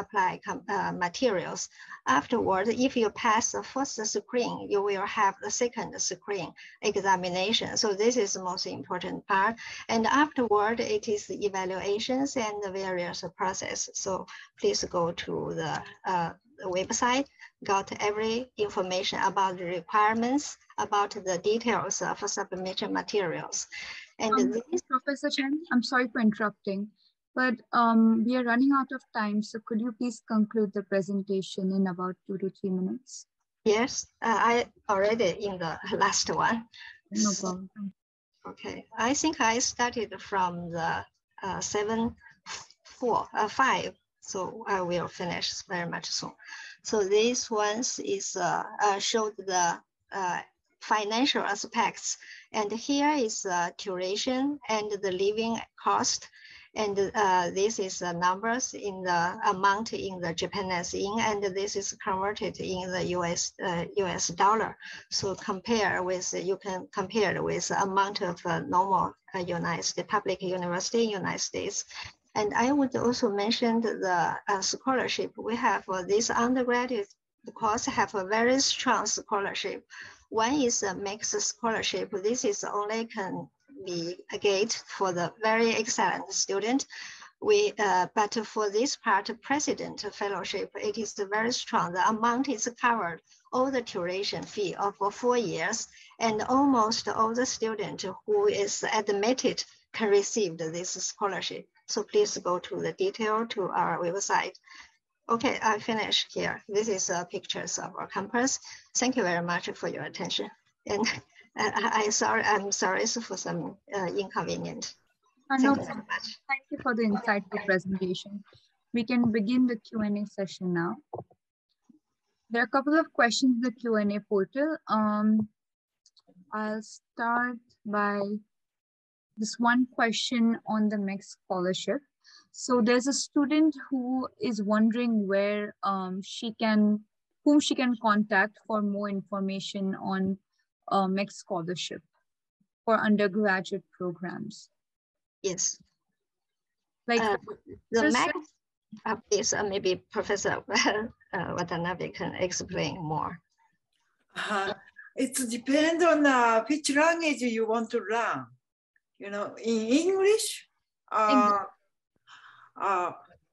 materials. Afterward, if you pass the first screen, you will have the second screen examination. So this is the most important part. And afterward, it is the evaluations and the various process. So please go to the website, got every information about the requirements, about the details of submission materials. And Professor Chen, I'm sorry for interrupting, but we are running out of time. So could you please conclude the presentation in about 2 to 3 minutes? Yes, I already in the last one. No problem. Okay, I think I started from the 5, so I will finish very much soon. So this one is showed the financial aspects, and here is tuition and the living cost, and this is the numbers in the amount in the Japanese yen, and this is converted in the US dollar. So you can compare with amount of normal public university in United States. And I would also mention the scholarship. We have this undergraduate course have a very strong scholarship. One is a mixed scholarship. This is only can be a gate for the very excellent student. But for this part, President Fellowship, it is very strong. The amount is covered, all the tuition fee of 4 years, and almost all the students who is admitted can receive this scholarship. So please go to the detail to our website. Okay, I finish here. This is pictures of our campus. Thank you very much for your attention. And I'm sorry for some inconvenience. No, Thank you so much. Thank you for the insightful presentation. We can begin the Q&A session now. There are a couple of questions in the Q&A portal. I'll start by this one question on the mixed scholarship. So there's a student who is wondering where whom she can contact for more information on mixed scholarship for undergraduate programs. Yes. Like the max, please, maybe Professor Watanabe can explain more. It depends on which language you want to learn. You know, in English,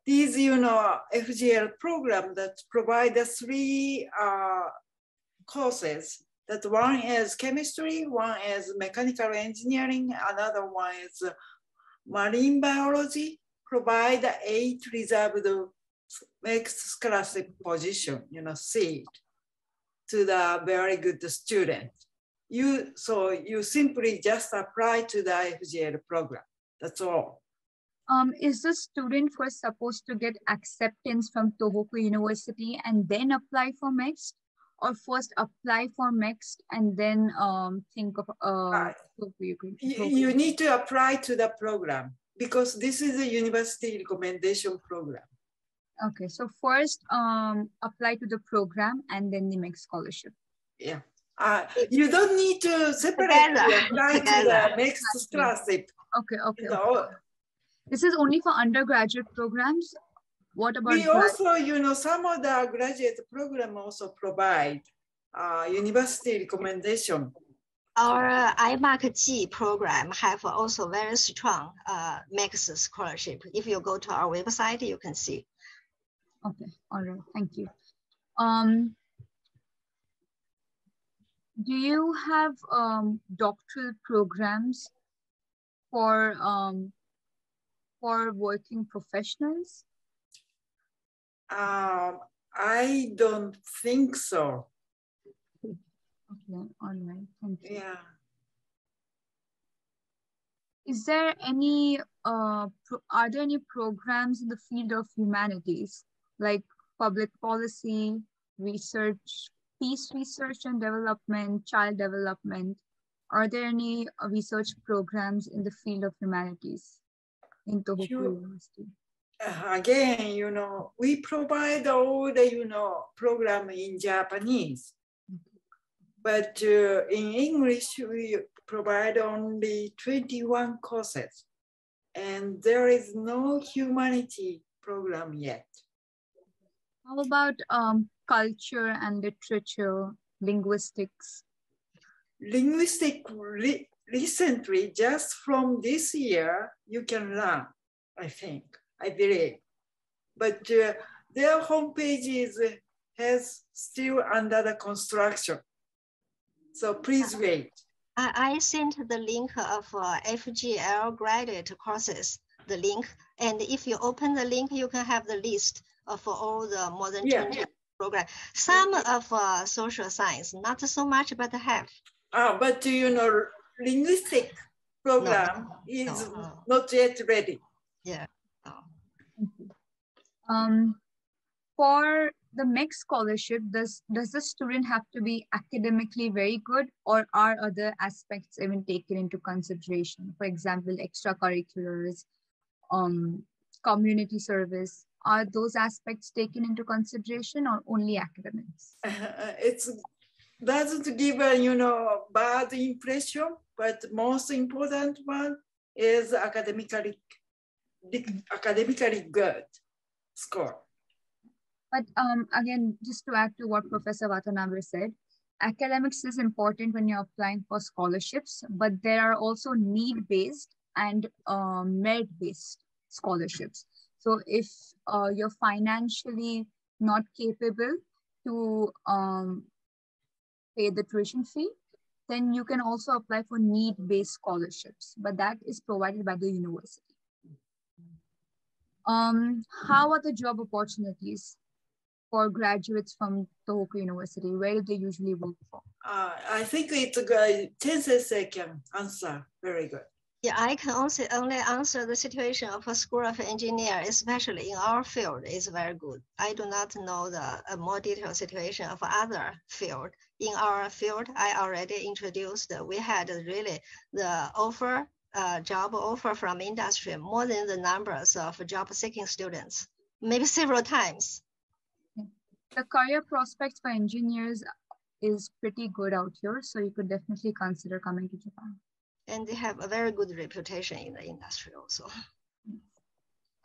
these, you know, FGL program that provide the 3 courses. That one is chemistry, one is mechanical engineering, another one is marine biology. Provide 8 reserved mixed scholarship position, you know, seat to the very good student. So you simply just apply to the FGL program. That's all. Is the student first supposed to get acceptance from Tohoku University and then apply for mixed, or first apply for mixed and then think of you need to apply to the program because this is a university recommendation program. Okay, so first apply to the program and then the mixed scholarship. Yeah. You don't need to separate apply to the mixed scholarship. Okay, okay. Okay. This is only for undergraduate programs. What about we also, you know, some of the graduate program also provide university recommendation. Our IMAC-G program have also very strong mixed scholarship. If you go to our website, you can see. Okay, all right, thank you. Do you have doctoral programs for working professionals? I don't think so. Okay, all right, thank you. Yeah. Is there any, are there any programs in the field of humanities, like public policy, research, peace research and development, child development? Are there any research programs in the field of humanities in Tohoku University? Again, you know, we provide all the, you know, program in Japanese. But in English, we provide only 21 courses. And there is no humanity program yet. How about culture and literature, linguistics? Recently, just from this year, you can learn, I think, I believe. But their homepage has still under the construction. So please wait. I sent the link of FGL graduate courses, the link. And if you open the link, you can have the list of all the more than 20 programs. Some of social science, not so much, but have. But you know, linguistic program is not yet ready. Yeah. For the mixed scholarship, does the student have to be academically very good, or are other aspects even taken into consideration? For example, extracurriculars, community service, are those aspects taken into consideration or only academics? It doesn't give a, you know, bad impression, but most important one is academically good score. But again, just to add to what Professor Watanabe said, academics is important when you're applying for scholarships, but there are also need-based and merit-based scholarships. So if you're financially not capable to pay the tuition fee, then you can also apply for need-based scholarships, but that is provided by the university. How are the job opportunities for graduates from Tohoku University? Where do they usually work for? I think it's good. Tensei can answer. Very good. Yeah, I can also only answer the situation of a school of engineer, especially in our field, is very good. I do not know the more detailed situation of other field. In our field, I already introduced, we had really the offer, job offer from industry more than the numbers of job seeking students, maybe several times. The career prospects for engineers is pretty good out here, so you could definitely consider coming to Japan. And they have a very good reputation in the industry also.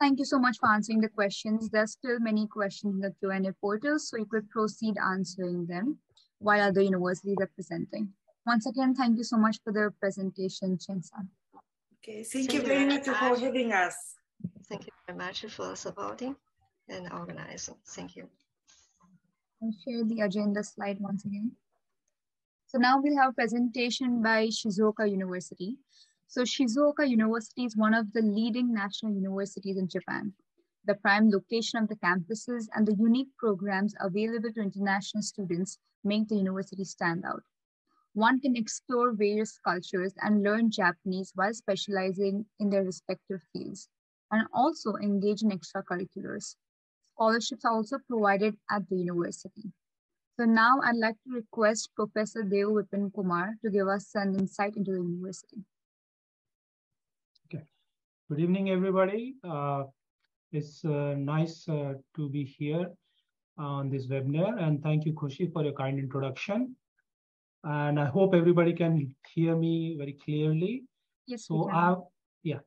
Thank you so much for answering the questions. There's still many questions in the Q&A portal, so you could proceed answering them while other universities are presenting. Once again, thank you so much for the presentation, Chen-san. Okay, thank you very much for having us. Thank you very much for supporting and organizing. Thank you. I'll share the agenda slide once again. So now we'll have a presentation by Shizuka University. So Shizuka University is one of the leading national universities in Japan. The prime location of the campuses and the unique programs available to international students make the university stand out. One can explore various cultures and learn Japanese while specializing in their respective fields, and also engage in extracurriculars. Scholarships are also provided at the university. So now I'd like to request Professor Deo Vipin Kumar to give us an insight into the university. Okay. Good evening, everybody. It's nice to be here on this webinar, and thank you, Khushi, for your kind introduction. And I hope everybody can hear me very clearly. Yes, so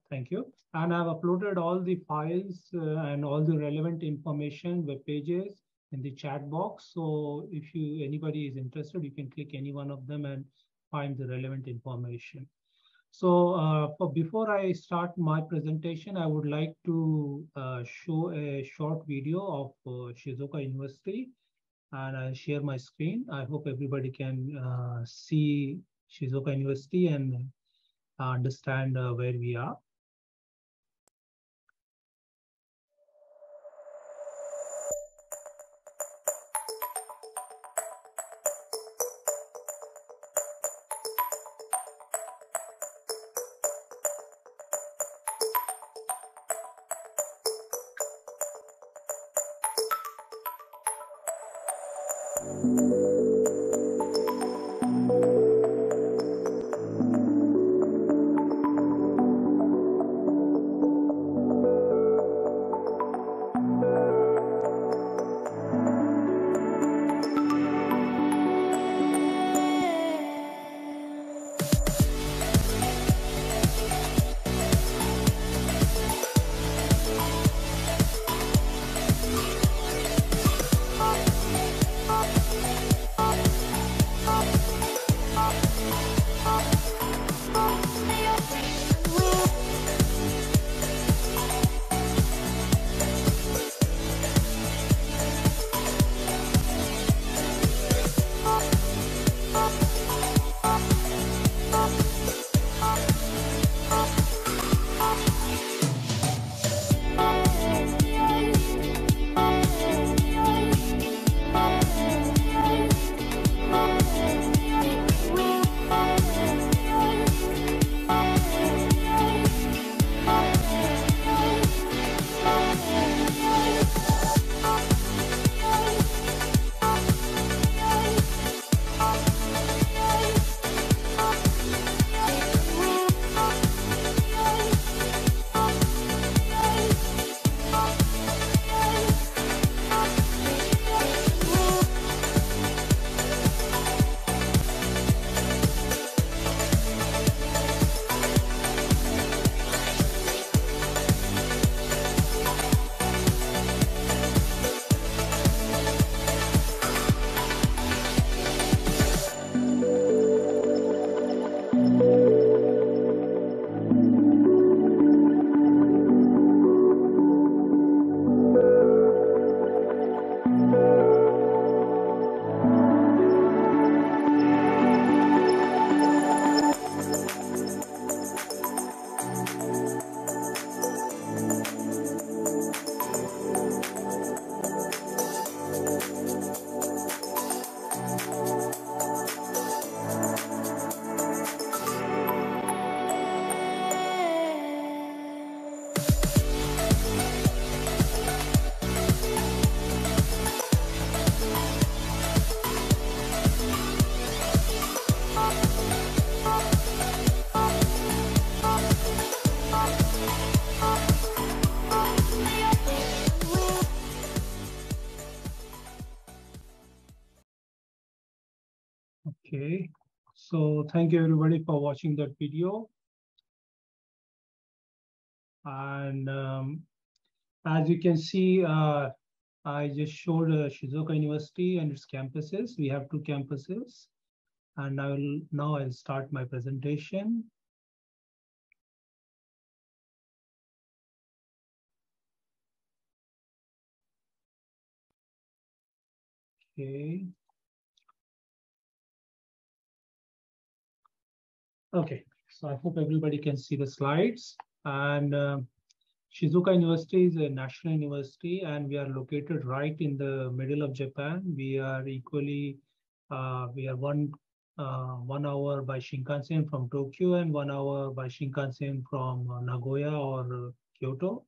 thank you. And I've uploaded all the files and all the relevant information, web pages in the chat box. So if anybody is interested, you can click any one of them and find the relevant information. So before I start my presentation, I would like to show a short video of Shizuka University, and I'll share my screen. I hope everybody can see Shizuka University and understand where we are. Okay, so thank you everybody for watching that video. And as you can see, I just showed Shizuka University and its campuses. We have two campuses. And I'll start my presentation. Okay. Okay, so I hope everybody can see the slides. And Shizuka University is a national university, and we are located right in the middle of Japan. We are equally, we are 1 hour by Shinkansen from Tokyo and 1 hour by Shinkansen from Nagoya or Kyoto,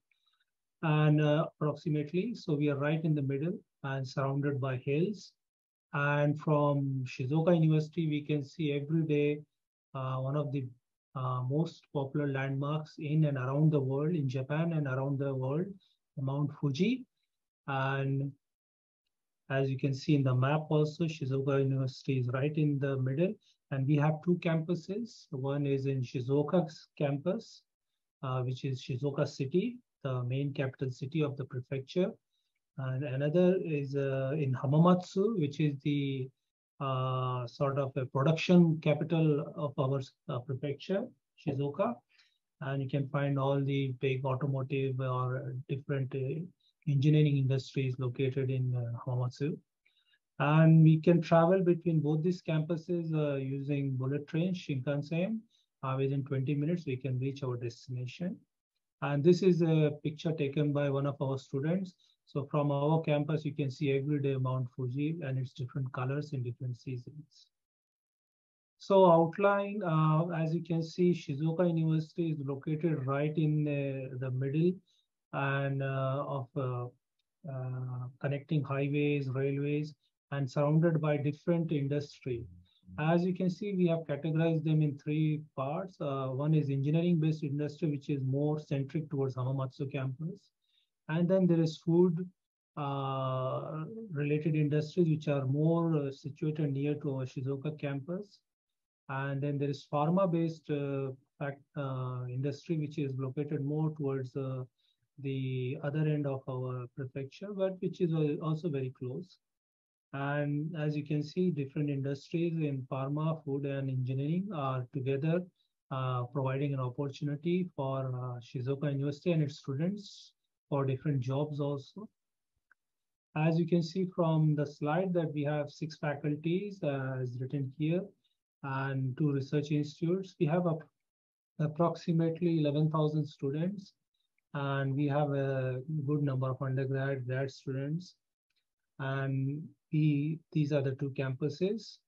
and approximately. So we are right in the middle and surrounded by hills. And from Shizuoka University, we can see every day one of the most popular landmarks in and around the world, in Japan and around the world, Mount Fuji. And as you can see in the map also, Shizuoka University is right in the middle. And we have two campuses. One is in Shizuoka campus, which is Shizuoka City, the main capital city of the prefecture. And another is in Hamamatsu, which is the sort of a production capital of our prefecture, Shizuoka. And you can find all the big automotive or different engineering industries located in Hamamatsu. And we can travel between both these campuses using bullet train, Shinkansen. Within 20 minutes, we can reach our destination. And this is a picture taken by one of our students. So from our campus, you can see every day Mount Fuji and its different colors in different seasons. So outline, as you can see, Shizuoka University is located right in the middle and of connecting highways, railways, and surrounded by different industry. As you can see, we have categorized them in three parts. One is engineering-based industry, which is more centric towards Hamamatsu campus. And then there is food related industries, which are more situated near to our Shizuoka campus. And then there is pharma-based industry, which is located more towards the other end of our prefecture, but which is also very close. And as you can see, different industries in pharma, food, and engineering are together providing an opportunity for Shizuoka University and its students for different jobs also. As you can see from the slide that we have 6 faculties as written here and 2 research institutes. We have approximately 11,000 students, and we have a good number of undergrad, grad students. And these are the 2 campuses.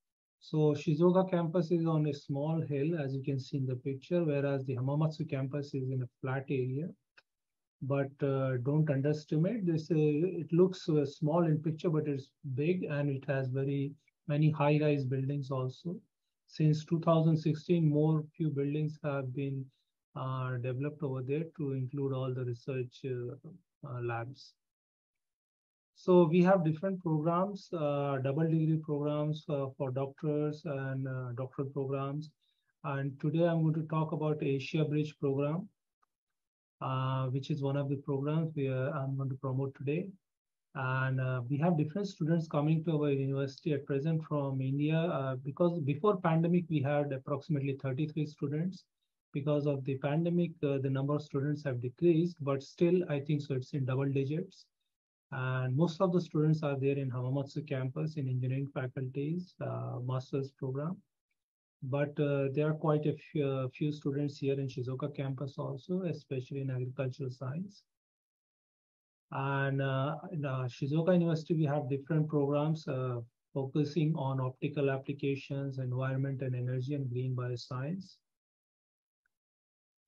So Shizuoka campus is on a small hill, as you can see in the picture, whereas the Hamamatsu campus is in a flat area. But don't underestimate this. It looks small in picture, but it's big, and it has very many high-rise buildings also. Since 2016, few buildings have been developed over there to include all the research labs. So we have different programs, double degree programs for doctors and doctoral programs. And today I'm going to talk about Asia Bridge program, which is one of the programs I'm going to promote today. And we have different students coming to our university at present from India, because before pandemic, we had approximately 33 students. Because of the pandemic, the number of students have decreased, but still, I think so it's in double digits. And most of the students are there in Hamamatsu campus in engineering faculties, master's program. But there are quite a few students here in Shizuoka campus also, especially in agricultural science. And in Shizuoka University, we have different programs focusing on optical applications, environment and energy, and green bioscience.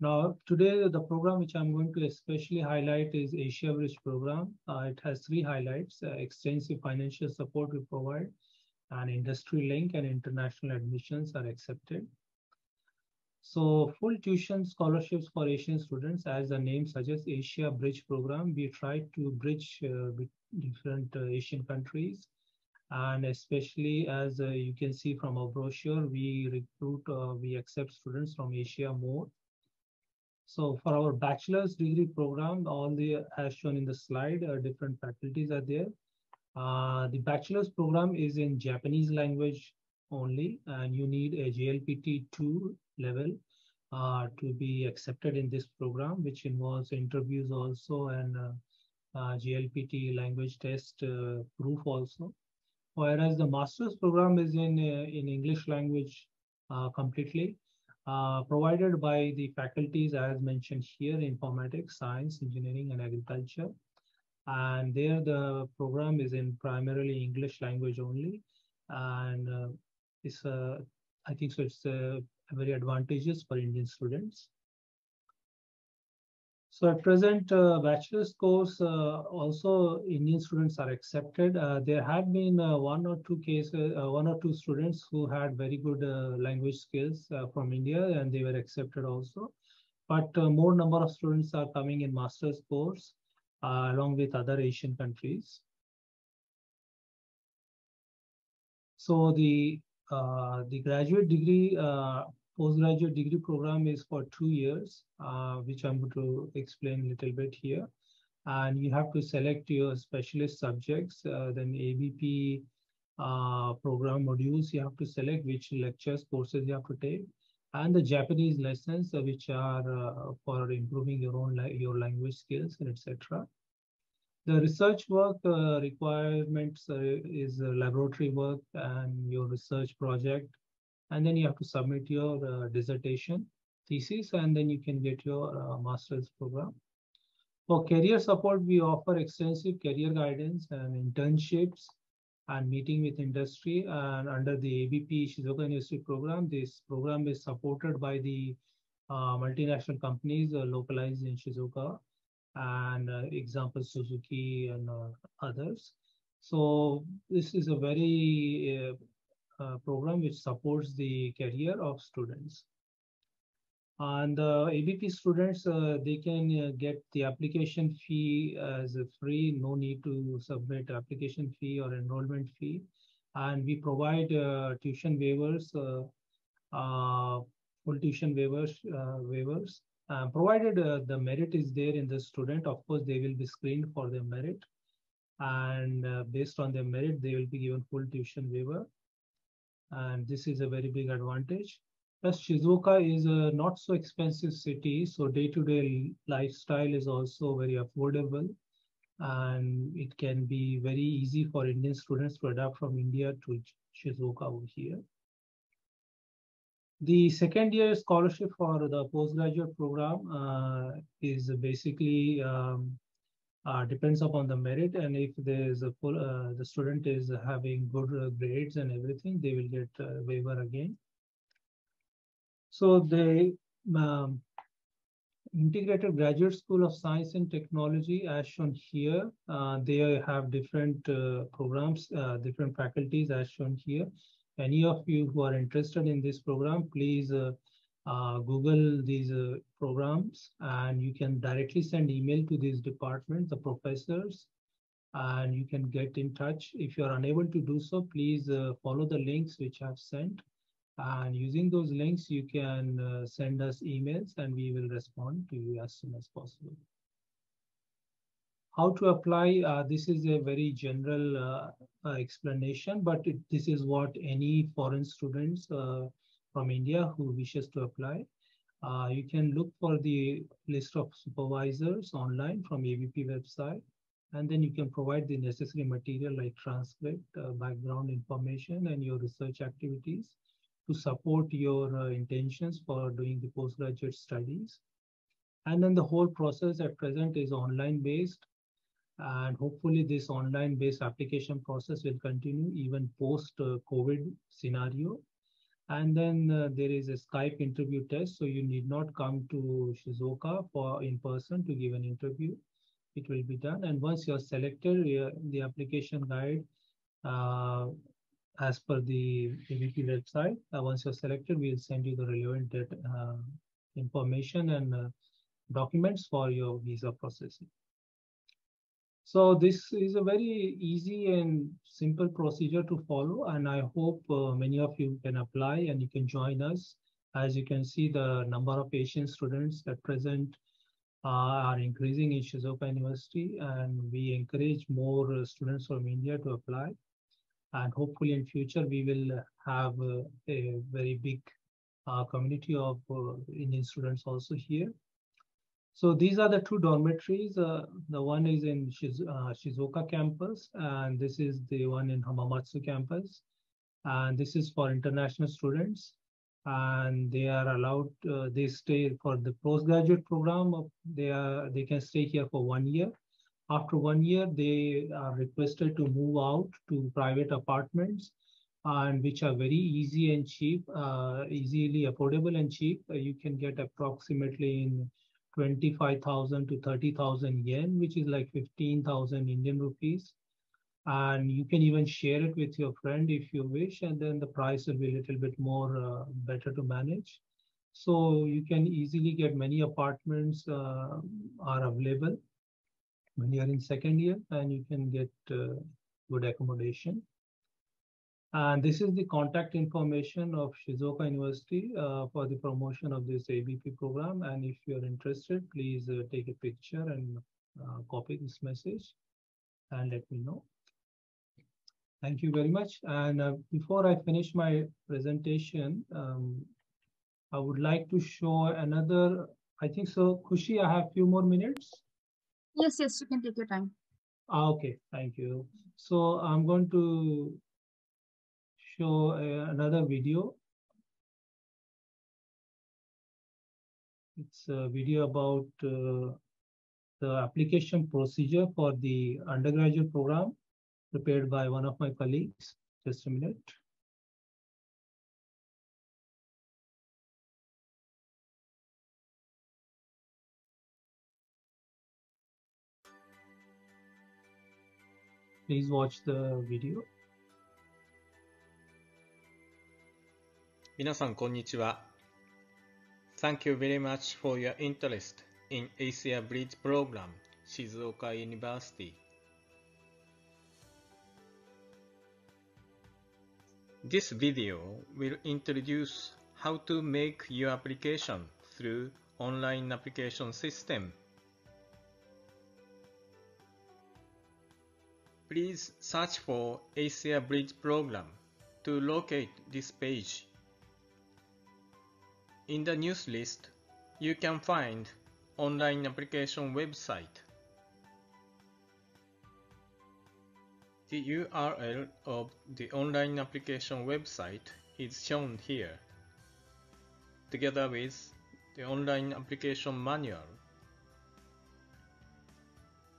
Now, today, the program which I'm going to especially highlight is Asia Bridge program. It has 3 highlights: extensive financial support we provide, and industry link and international admissions are accepted. So full tuition scholarships for Asian students, as the name suggests, Asia Bridge program. We try to bridge with different Asian countries. And especially as you can see from our brochure, we accept students from Asia more. So for our bachelor's degree program, all the, as shown in the slide, different faculties are there. The bachelor's program is in Japanese language only, and you need a JLPT 2 level to be accepted in this program, which involves interviews also and JLPT language test proof also. Whereas the master's program is in English language completely, provided by the faculties as mentioned here: informatics, science, engineering, and agriculture. And there the program is in primarily English language only, and it's I think so it's very advantageous for Indian students. So at present, bachelor's course, also Indian students are accepted. There have been one or two students who had very good language skills from India, and they were accepted also. But more number of students are coming in master's course along with other Asian countries. So the graduate degree, postgraduate degree program is for 2 years, which I'm going to explain a little bit here. And you have to select your specialist subjects, then ABP program modules. You have to select which lectures, courses you have to take, and the Japanese lessons, which are for improving your language skills and etc. The research work requirements is laboratory work and your research project. And then you have to submit your dissertation thesis, and then you can get your master's program. For career support, we offer extensive career guidance and internships and meeting with industry. And under the ABP Shizuka University program, this program is supported by the multinational companies localized in Shizuoka, and example Suzuki and others. So this is a very program which supports the career of students. And the ABP students, they can get the application fee as a free, no need to submit application fee or enrollment fee. And we provide tuition waivers, full tuition waivers. Provided the merit is there in the student, of course, they will be screened for their merit. And based on their merit, they will be given full tuition waiver. And this is a very big advantage. Plus, Shizuoka is a not so expensive city, so day-to-day lifestyle is also very affordable. And it can be very easy for Indian students to adapt from India to Shizuoka over here. The second year scholarship for the postgraduate program is basically depends upon the merit, and if there's a full the student is having good grades and everything, they will get a waiver again. So the Integrated Graduate School of Science and Technology, as shown here, they have different programs, different faculties as shown here. Any of you who are interested in this program, please Google these programs, and you can directly send email to this department, the professors, and you can get in touch. If you are unable to do so, please follow the links which I've sent. And using those links, you can send us emails and we will respond to you as soon as possible. How to apply, this is a very general explanation, but this is what any foreign students from India who wishes to apply. You can look for the list of supervisors online from ABP website, and then you can provide the necessary material like transcript, background information, and your research activities to support your intentions for doing the postgraduate studies. And then the whole process at present is online based. And hopefully this online based application process will continue even post COVID scenario. And then there is a Skype interview test. So you need not come to Shizuoka for in person to give an interview. It will be done. And once you're selected, the application guide, as per the ABP website, once you're selected, we'll send you the relevant information and documents for your visa processing. So this is a very easy and simple procedure to follow, and I hope many of you can apply and you can join us. As you can see, the number of Asian students at present are increasing in Shizuoka University, and we encourage more students from India to apply. And hopefully in future, we will have a very big community of Indian students also here. So these are the two dormitories. The one is in Shizuoka campus, and this is the one in Hamamatsu campus. And this is for international students. And they are allowed, they stay for the postgraduate program. They can stay here for 1 year. After 1 year, they are requested to move out to private apartments, and which are very easy and cheap, easily affordable and cheap. You can get approximately in 25,000 to 30,000 yen, which is like 15,000 Indian rupees. And you can even share it with your friend if you wish, and then the price will be a little bit more better to manage. So you can easily get many apartments are available when you're in second year, and you can get good accommodation. And this is the contact information of Shizuoka University for the promotion of this ABP program. And if you're interested, please take a picture and copy this message and let me know. Thank you very much. And before I finish my presentation, I would like to show another, I think so, Kushi, I have a few more minutes. Yes, you can take your time. Okay, thank you. So I'm going to show another video. It's a video about the application procedure for the undergraduate program prepared by one of my colleagues. Just a minute. Please watch the video. 皆さんこんにちは。Thank you very much for your interest in Asia Bridge Program, Shizuoka University. This video will introduce how to make your application through online application system. Please search for Asia Bridge Program to locate this page. In the news list, you can find online application website. The URL of the online application website is shown here, together with the online application manual.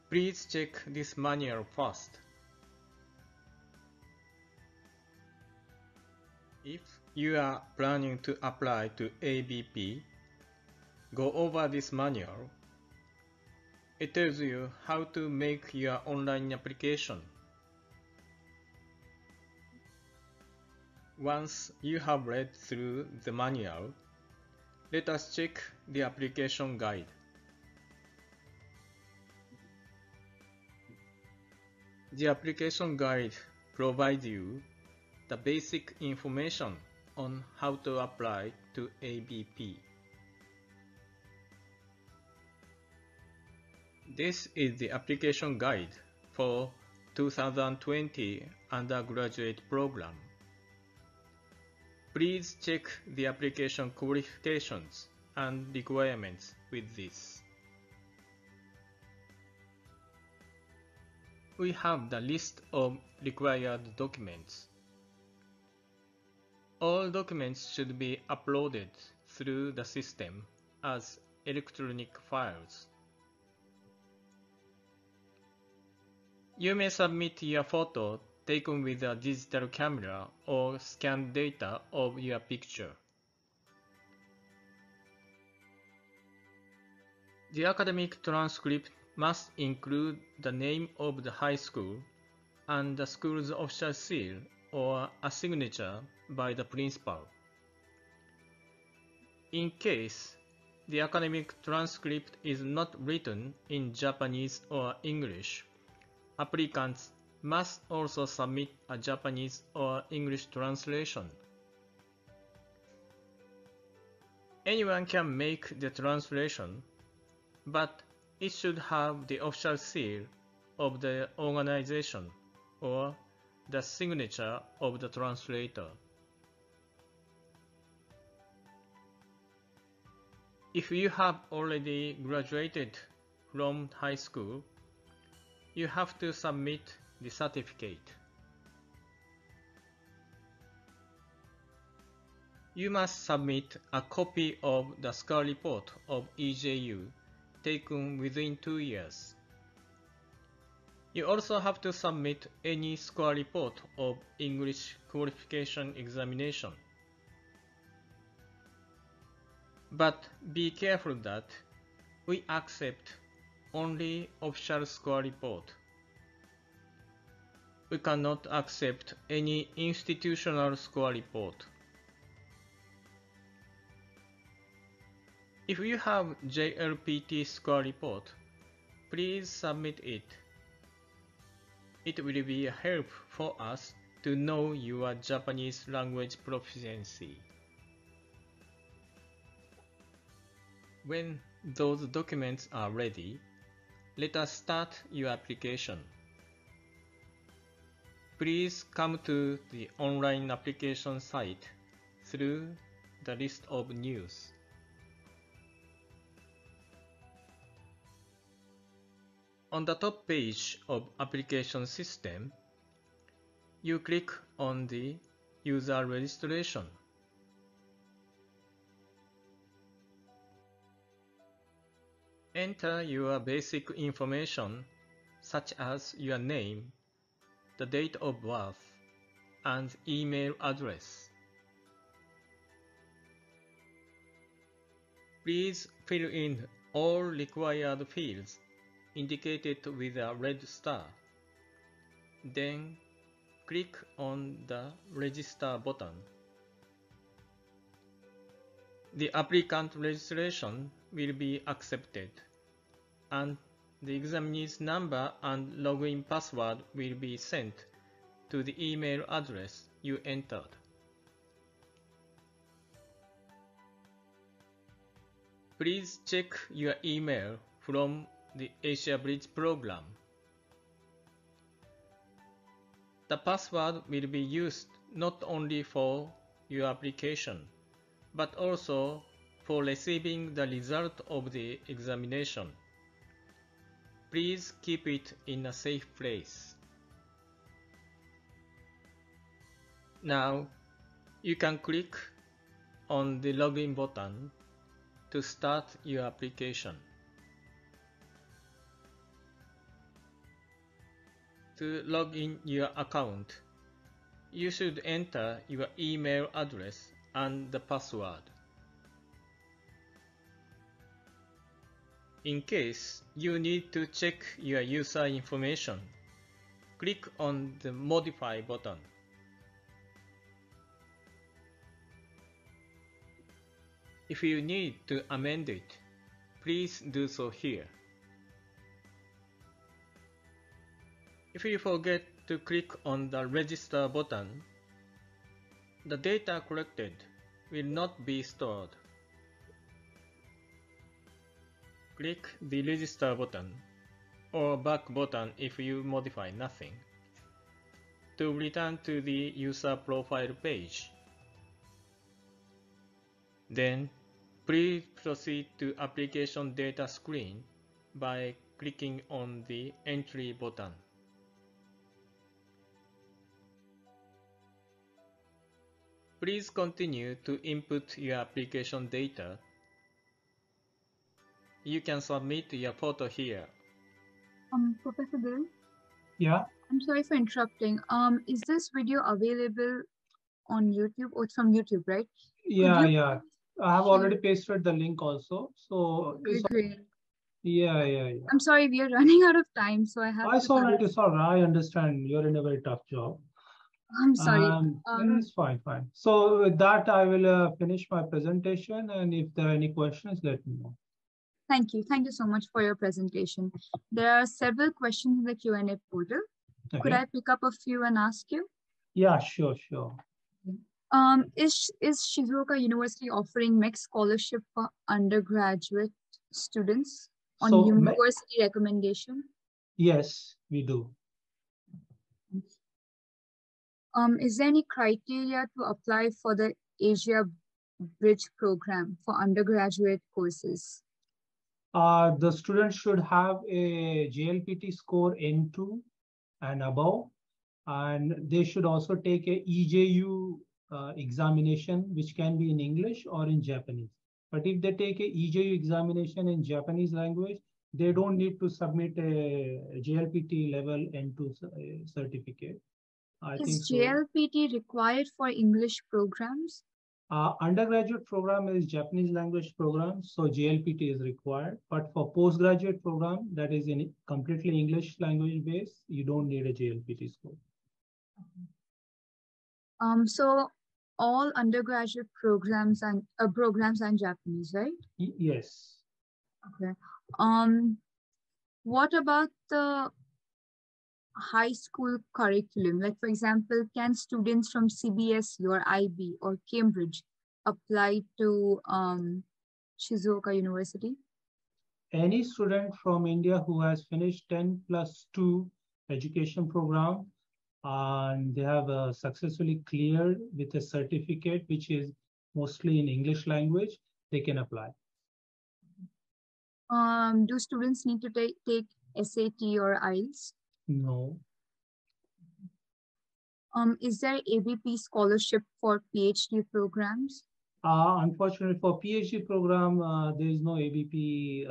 Please check this manual first. If you are planning to apply to ABP, go over this manual. It tells you how to make your online application. Once you have read through the manual, let us check the application guide. The application guide provides you the basic information on how to apply to ABP. This is the application guide for 2020 undergraduate program. Please check the application qualifications and requirements with this. We have the list of required documents. All documents should be uploaded through the system as electronic files. You may submit your photo taken with a digital camera or scanned data of your picture. The academic transcript must include the name of the high school and the school's official seal or a signature by the principal. In case the academic transcript is not written in Japanese or English, applicants must also submit a Japanese or English translation. Anyone can make the translation, but it should have the official seal of the organization or the signature of the translator. If you have already graduated from high school, you have to submit the certificate. You must submit a copy of the score report of EJU taken within 2 years. You also have to submit any score report of English qualification examination. But be careful that we accept only official score report. We cannot accept any institutional score report. If you have JLPT score report, please submit it. It will be a help for us to know your Japanese language proficiency. When those documents are ready, let us start your application. Please come to the online application site through the list of news. On the top page of application system, you click on the user registration. Enter your basic information such as your name, the date of birth, and email address. Please fill in all required fields indicated with a red star. Then click on the Register button. The applicant registration will be accepted, and the examinee's number and login password will be sent to the email address you entered. Please check your email from the Asia Bridge program. The password will be used not only for your application, but also for receiving the result of the examination. Please keep it in a safe place. Now, you can click on the login button to start your application. To log in your account, you should enter your email address and the password. In case you need to check your user information, click on the Modify button. If you need to amend it, please do so here. If you forget to click on the Register button, the data collected will not be stored. Click the Register button or Back button if you modify nothing to return to the user profile page. Then, please proceed to Application Data screen by clicking on the Entry button. Please continue to input your application data. You can submit your photo here. Professor Bill? Yeah. I'm sorry for interrupting. Is this video available on YouTube? Oh, it's from YouTube, right? Yeah, yeah. I have already pasted the link also. So it's great. Yeah. I'm sorry, we are running out of time, so I have It's all right. It's all right. I understand. You're in a very tough job. I'm sorry. It's fine. So with that, I will finish my presentation. And if there are any questions, let me know. Thank you. Thank you so much for your presentation. There are several questions in the Q&A portal. Okay. Could I pick up a few and ask you? Yeah, sure. Is Shizuka University offering mixed scholarship for undergraduate students on So, university recommendation? Yes, we do. Is there any criteria to apply for the Asia Bridge program for undergraduate courses? The students should have a JLPT score N2 and above, and they should also take a EJU examination, which can be in English or in Japanese. But if they take a EJU examination in Japanese language, they don't need to submit a JLPT level N2 certificate. Is JLPT required for English programs? Undergraduate program is Japanese language program, so JLPT is required. But for postgraduate program that is in completely English language based, you don't need a JLPT score. So all undergraduate programs and Japanese, right? Yes. Okay. What about the high school curriculum? Like, for example, can students from CBSE or IB or Cambridge apply to Shizuoka University? Any student from India who has finished 10+2 education program and they have successfully cleared with a certificate which is mostly in English language, they can apply. Do students need to take SAT or IELTS? No. Is there ABP scholarship for PhD programs? Unfortunately, for PhD program, there is no ABP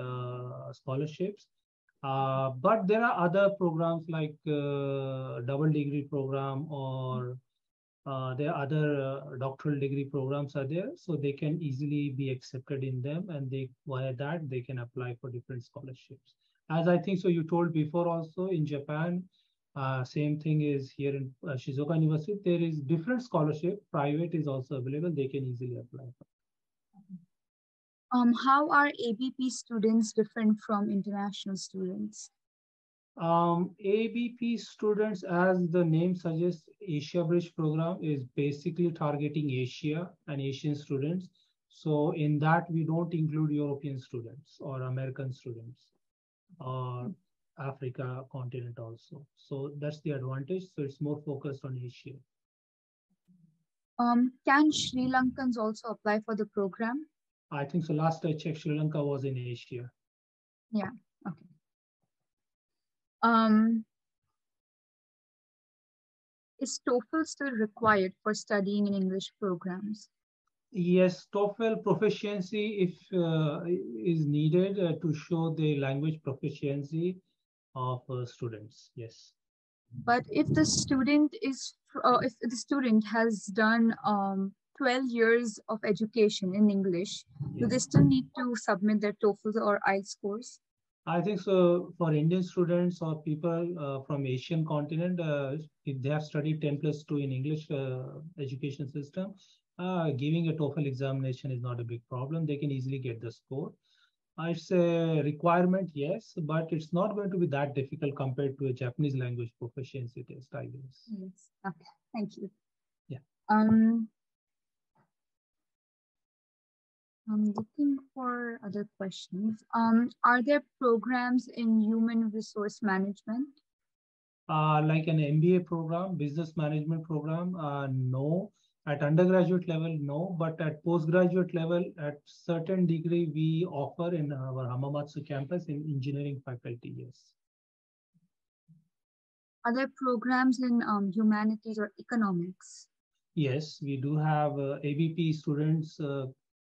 scholarships. But there are other programs like double degree program or there are other doctoral degree programs are there, so they can easily be accepted in them, and via that they can apply for different scholarships. As I think so, you told before also in Japan, same thing is here in Shizuoka University. There is different scholarship. Private is also available. They can easily apply. How are ABP students different from international students? ABP students, as the name suggests, Asia Bridge program is basically targeting Asia and Asian students. So in that, we don't include European students or American students or Africa continent also. So that's the advantage. So it's more focused on Asia. Can Sri Lankans also apply for the program? I think so. Last I checked, Sri Lanka was in Asia. Yeah. Okay. Is TOEFL still required for studying in English programs? Yes, TOEFL proficiency if is needed to show the language proficiency of students. Yes. But if the student has done 12 years of education in English, do they still need to submit their TOEFL or IELTS scores? I think so. For Indian students or people from Asian continent, if they have studied 10+2 in English education system, giving a TOEFL examination is not a big problem. They can easily get the score. It's a requirement, yes, but it's not going to be that difficult compared to a Japanese language proficiency test, I guess. Yes. Okay. Thank you. Yeah. I'm looking for other questions. Are there programs in human resource management? Like an MBA program, business management program? No. At undergraduate level, no. But at postgraduate level, at certain degree, we offer in our Hamamatsu campus in engineering faculty, yes. Are there programs in humanities or economics? Yes, we do have ABP students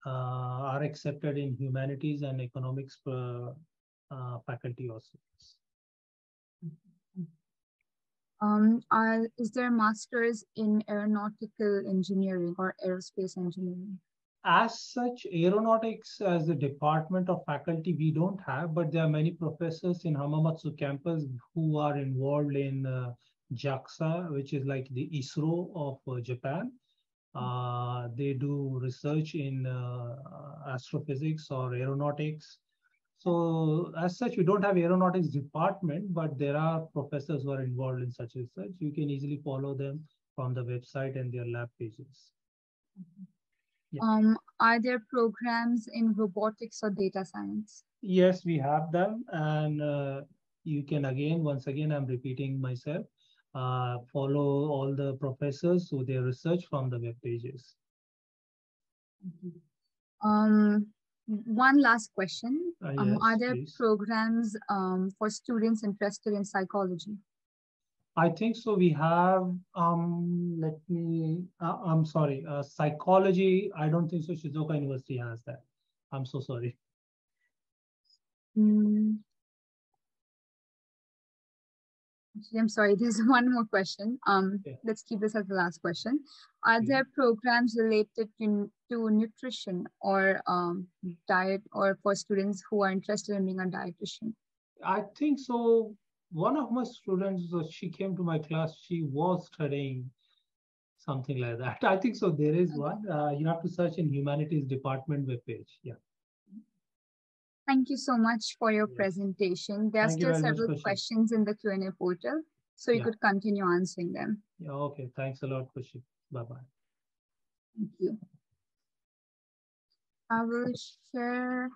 are accepted in humanities and economics faculty also. Is there masters in aeronautical engineering or aerospace engineering? As such, aeronautics as a department of faculty, we don't have, but there are many professors in Hamamatsu campus who are involved in JAXA, which is like the ISRO of Japan. They do research in astrophysics or aeronautics. So as such, we don't have aeronautics department, but there are professors who are involved in such research. You can easily follow them from the website and their lab pages. Yeah. Are there programs in robotics or data science? Yes, we have them. And you can once again, I'm repeating myself, follow all the professors who their research from the web pages. One last question. Yes, are there please. programs for students interested in psychology? I think so. We have, I'm sorry, psychology. I don't think so. Shizuka University has that. I'm so sorry. I'm sorry, there's one more question. Let's keep this as the last question. Are there programs related to nutrition or diet, or for students who are interested in being a dietitian? I think so. One of my students, she came to my class, she was studying something like that. I think so. There is one. You have to search in humanities department webpage. Yeah. Thank you so much for your presentation. There are still several questions in the Q&A portal, so you could continue answering them. Yeah, okay. Thanks a lot, Kushi. Bye-bye. Thank you. I will share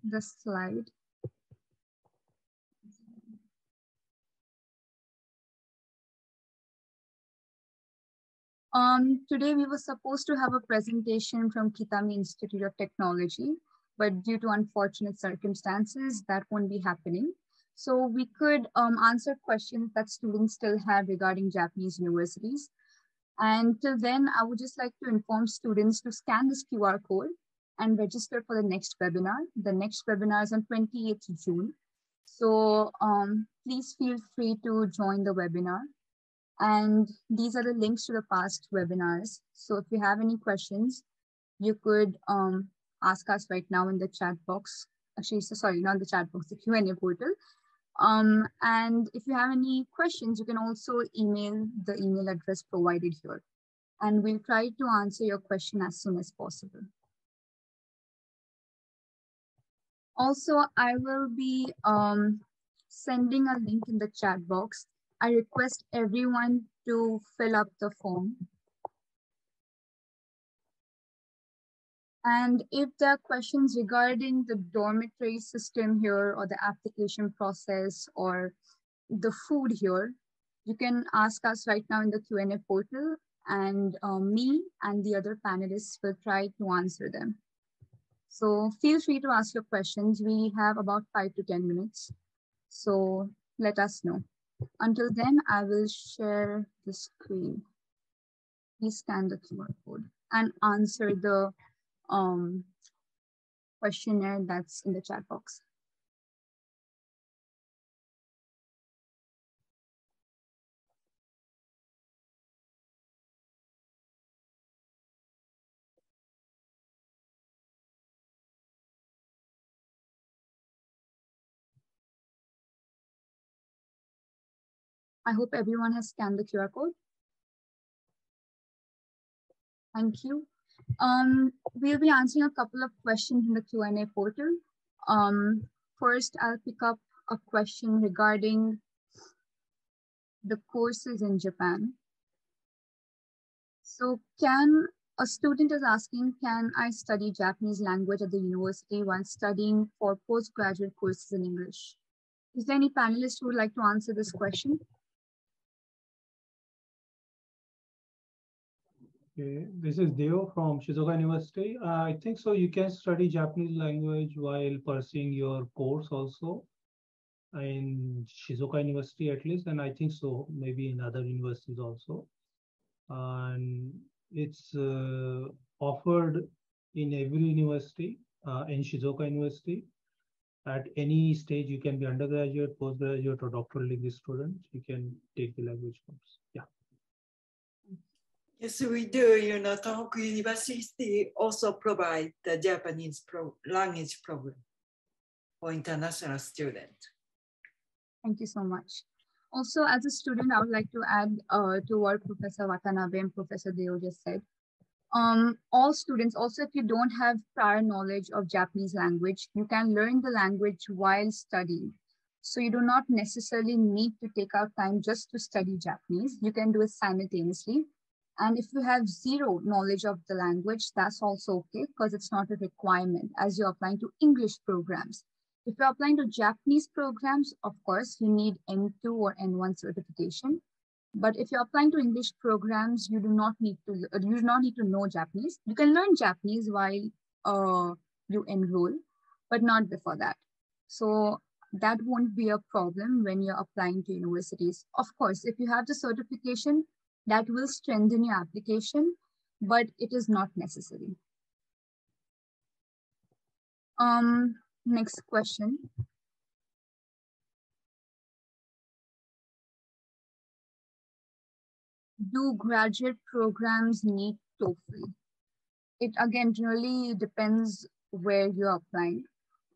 the slide. Today we were supposed to have a presentation from Kitami Institute of Technology, but due to unfortunate circumstances, that won't be happening. So we could answer questions that students still have regarding Japanese universities. And till then, I would just like to inform students to scan this QR code and register for the next webinar. The next webinar is on 28th June. So please feel free to join the webinar. And these are the links to the past webinars. So if you have any questions, you could ask us right now in the chat box. Actually, sorry, not the chat box, the Q&A portal. And if you have any questions, you can also email the email address provided here. And we'll try to answer your question as soon as possible. Also, I will be sending a link in the chat box. I request everyone to fill up the form. And if there are questions regarding the dormitory system here, or the application process, or the food here, you can ask us right now in the Q&A portal, and me and the other panelists will try to answer them. So feel free to ask your questions. We have about 5 to 10 minutes. So let us know. Until then, I will share the screen. Please scan the QR code and answer the questionnaire that's in the chat box. I hope everyone has scanned the QR code. Thank you. We'll be answering a couple of questions in the Q&A portal. First, I'll pick up a question regarding the courses in Japan. So a student is asking, can I study Japanese language at the university while studying for postgraduate courses in English? Is there any panelist who would like to answer this question? Okay, this is Deo from Shizuka University. I think so. You can study Japanese language while pursuing your course also in Shizuka University at least, and I think so maybe in other universities also. And it's offered in every university, in Shizuka University. At any stage, you can be undergraduate, postgraduate, or doctoral degree student. You can take the language course. Yeah. Yes, we do. You know, Tohoku University also provide the Japanese language program for international students. Thank you so much. Also, as a student, I would like to add to what Professor Watanabe and Professor Deo just said. All students, also if you don't have prior knowledge of Japanese language, you can learn the language while studying. So you do not necessarily need to take out time just to study Japanese. You can do it simultaneously. And if you have zero knowledge of the language, that's also okay because it's not a requirement as you're applying to English programs. If you're applying to Japanese programs, of course, you need N2 or N1 certification. But if you're applying to English programs, you do not need to know Japanese. You can learn Japanese while you enroll, but not before that. So that won't be a problem when you're applying to universities. Of course, if you have the certification, that will strengthen your application, but it is not necessary. Next question. Do graduate programs need Toefl? It again really depends where you're applying.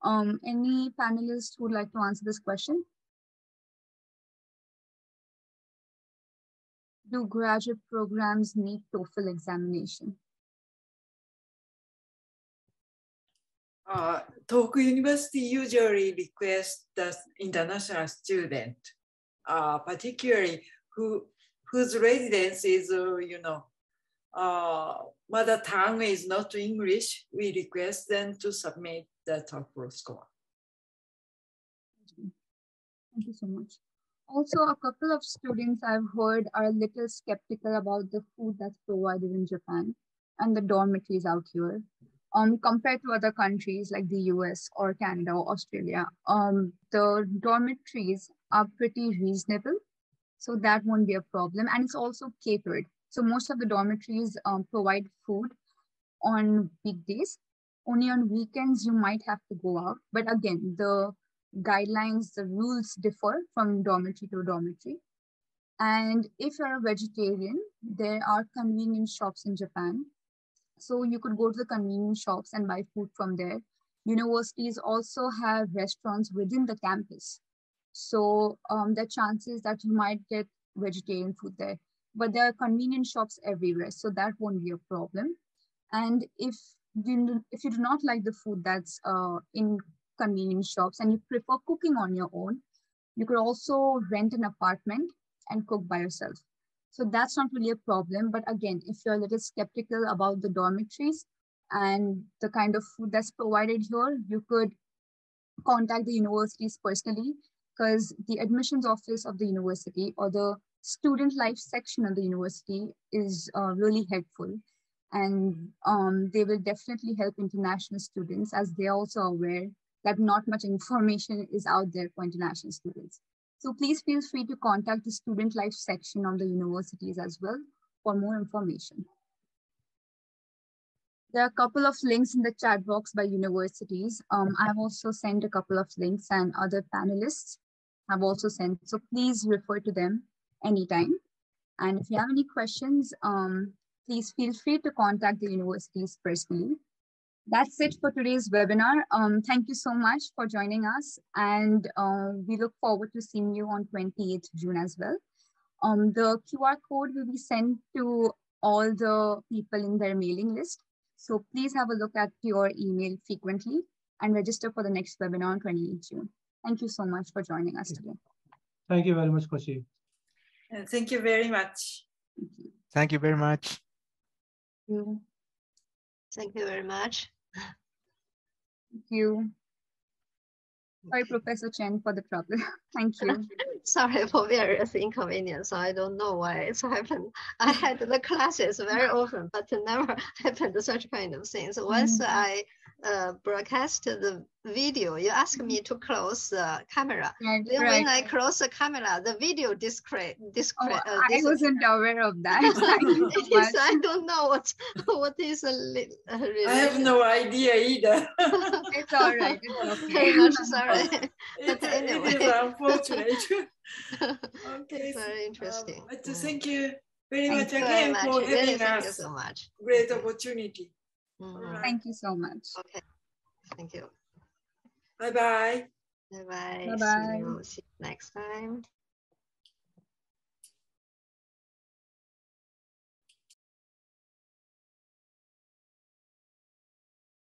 Any panelists who would like to answer this question? Do graduate programs need Toefl examination? Tohoku University usually requests the international student, particularly whose residence is, mother tongue is not English. We request them to submit the TOEFL score. Thank you so much. Also, a couple of students I've heard are a little skeptical about the food that's provided in Japan and the dormitories out here. Compared to other countries like the US or Canada or Australia, the dormitories are pretty reasonable. So that won't be a problem. And it's also catered. So most of the dormitories provide food on weekdays. Only on weekends, you might have to go out. But again, the guidelines, the rules differ from dormitory to dormitory. And if you're a vegetarian, there are convenience shops in Japan. So you could go to the convenience shops and buy food from there. Universities also have restaurants within the campus. So there are chances that you might get vegetarian food there. But there are convenience shops everywhere, so that won't be a problem. And if you do not like the food that's in convenience shops and you prefer cooking on your own, you could also rent an apartment and cook by yourself. So that's not really a problem. But again, if you're a little skeptical about the dormitories and the kind of food that's provided here, you could contact the universities personally, because the admissions office of the university or the student life section of the university is really helpful. And they will definitely help international students, as they're also aware that not much information is out there for international students. So please feel free to contact the student life section of the universities as well for more information. There are a couple of links in the chat box by universities. I've also sent a couple of links, and other panelists have also sent. So please refer to them anytime. And if you have any questions, please feel free to contact the universities personally. That's it for today's webinar. Thank you so much for joining us. And we look forward to seeing you on 28th June as well. The QR code will be sent to all the people in their mailing list. So please have a look at your email frequently and register for the next webinar on 28th June. Thank you so much for joining us today. Thank you very much, Koshi. Thank you very much. Thank you. Thank you very much. Thank you. Thank you very much. Thank you. Sorry, Professor Chen, for the trouble. Thank you. Sorry for various inconvenience. I don't know why it's happened. I had the classes very often, but never happened such kind of things. Once I broadcast the video, you asked me to close the camera. Right, then right. when I close the camera, the video I wasn't aware of that. Thank you so it much. is, I don't know what is a I have no idea either. It's all right. It's okay. Very much sorry. But It anyway. is unfortunate. Okay. Very interesting. But thank you very much Thank you again very for much. Really, having thank you us. so much. Great opportunity. Mhm. Thank you so much. Okay. Thank you. Bye-bye. Bye-bye. Bye-bye. See you next time.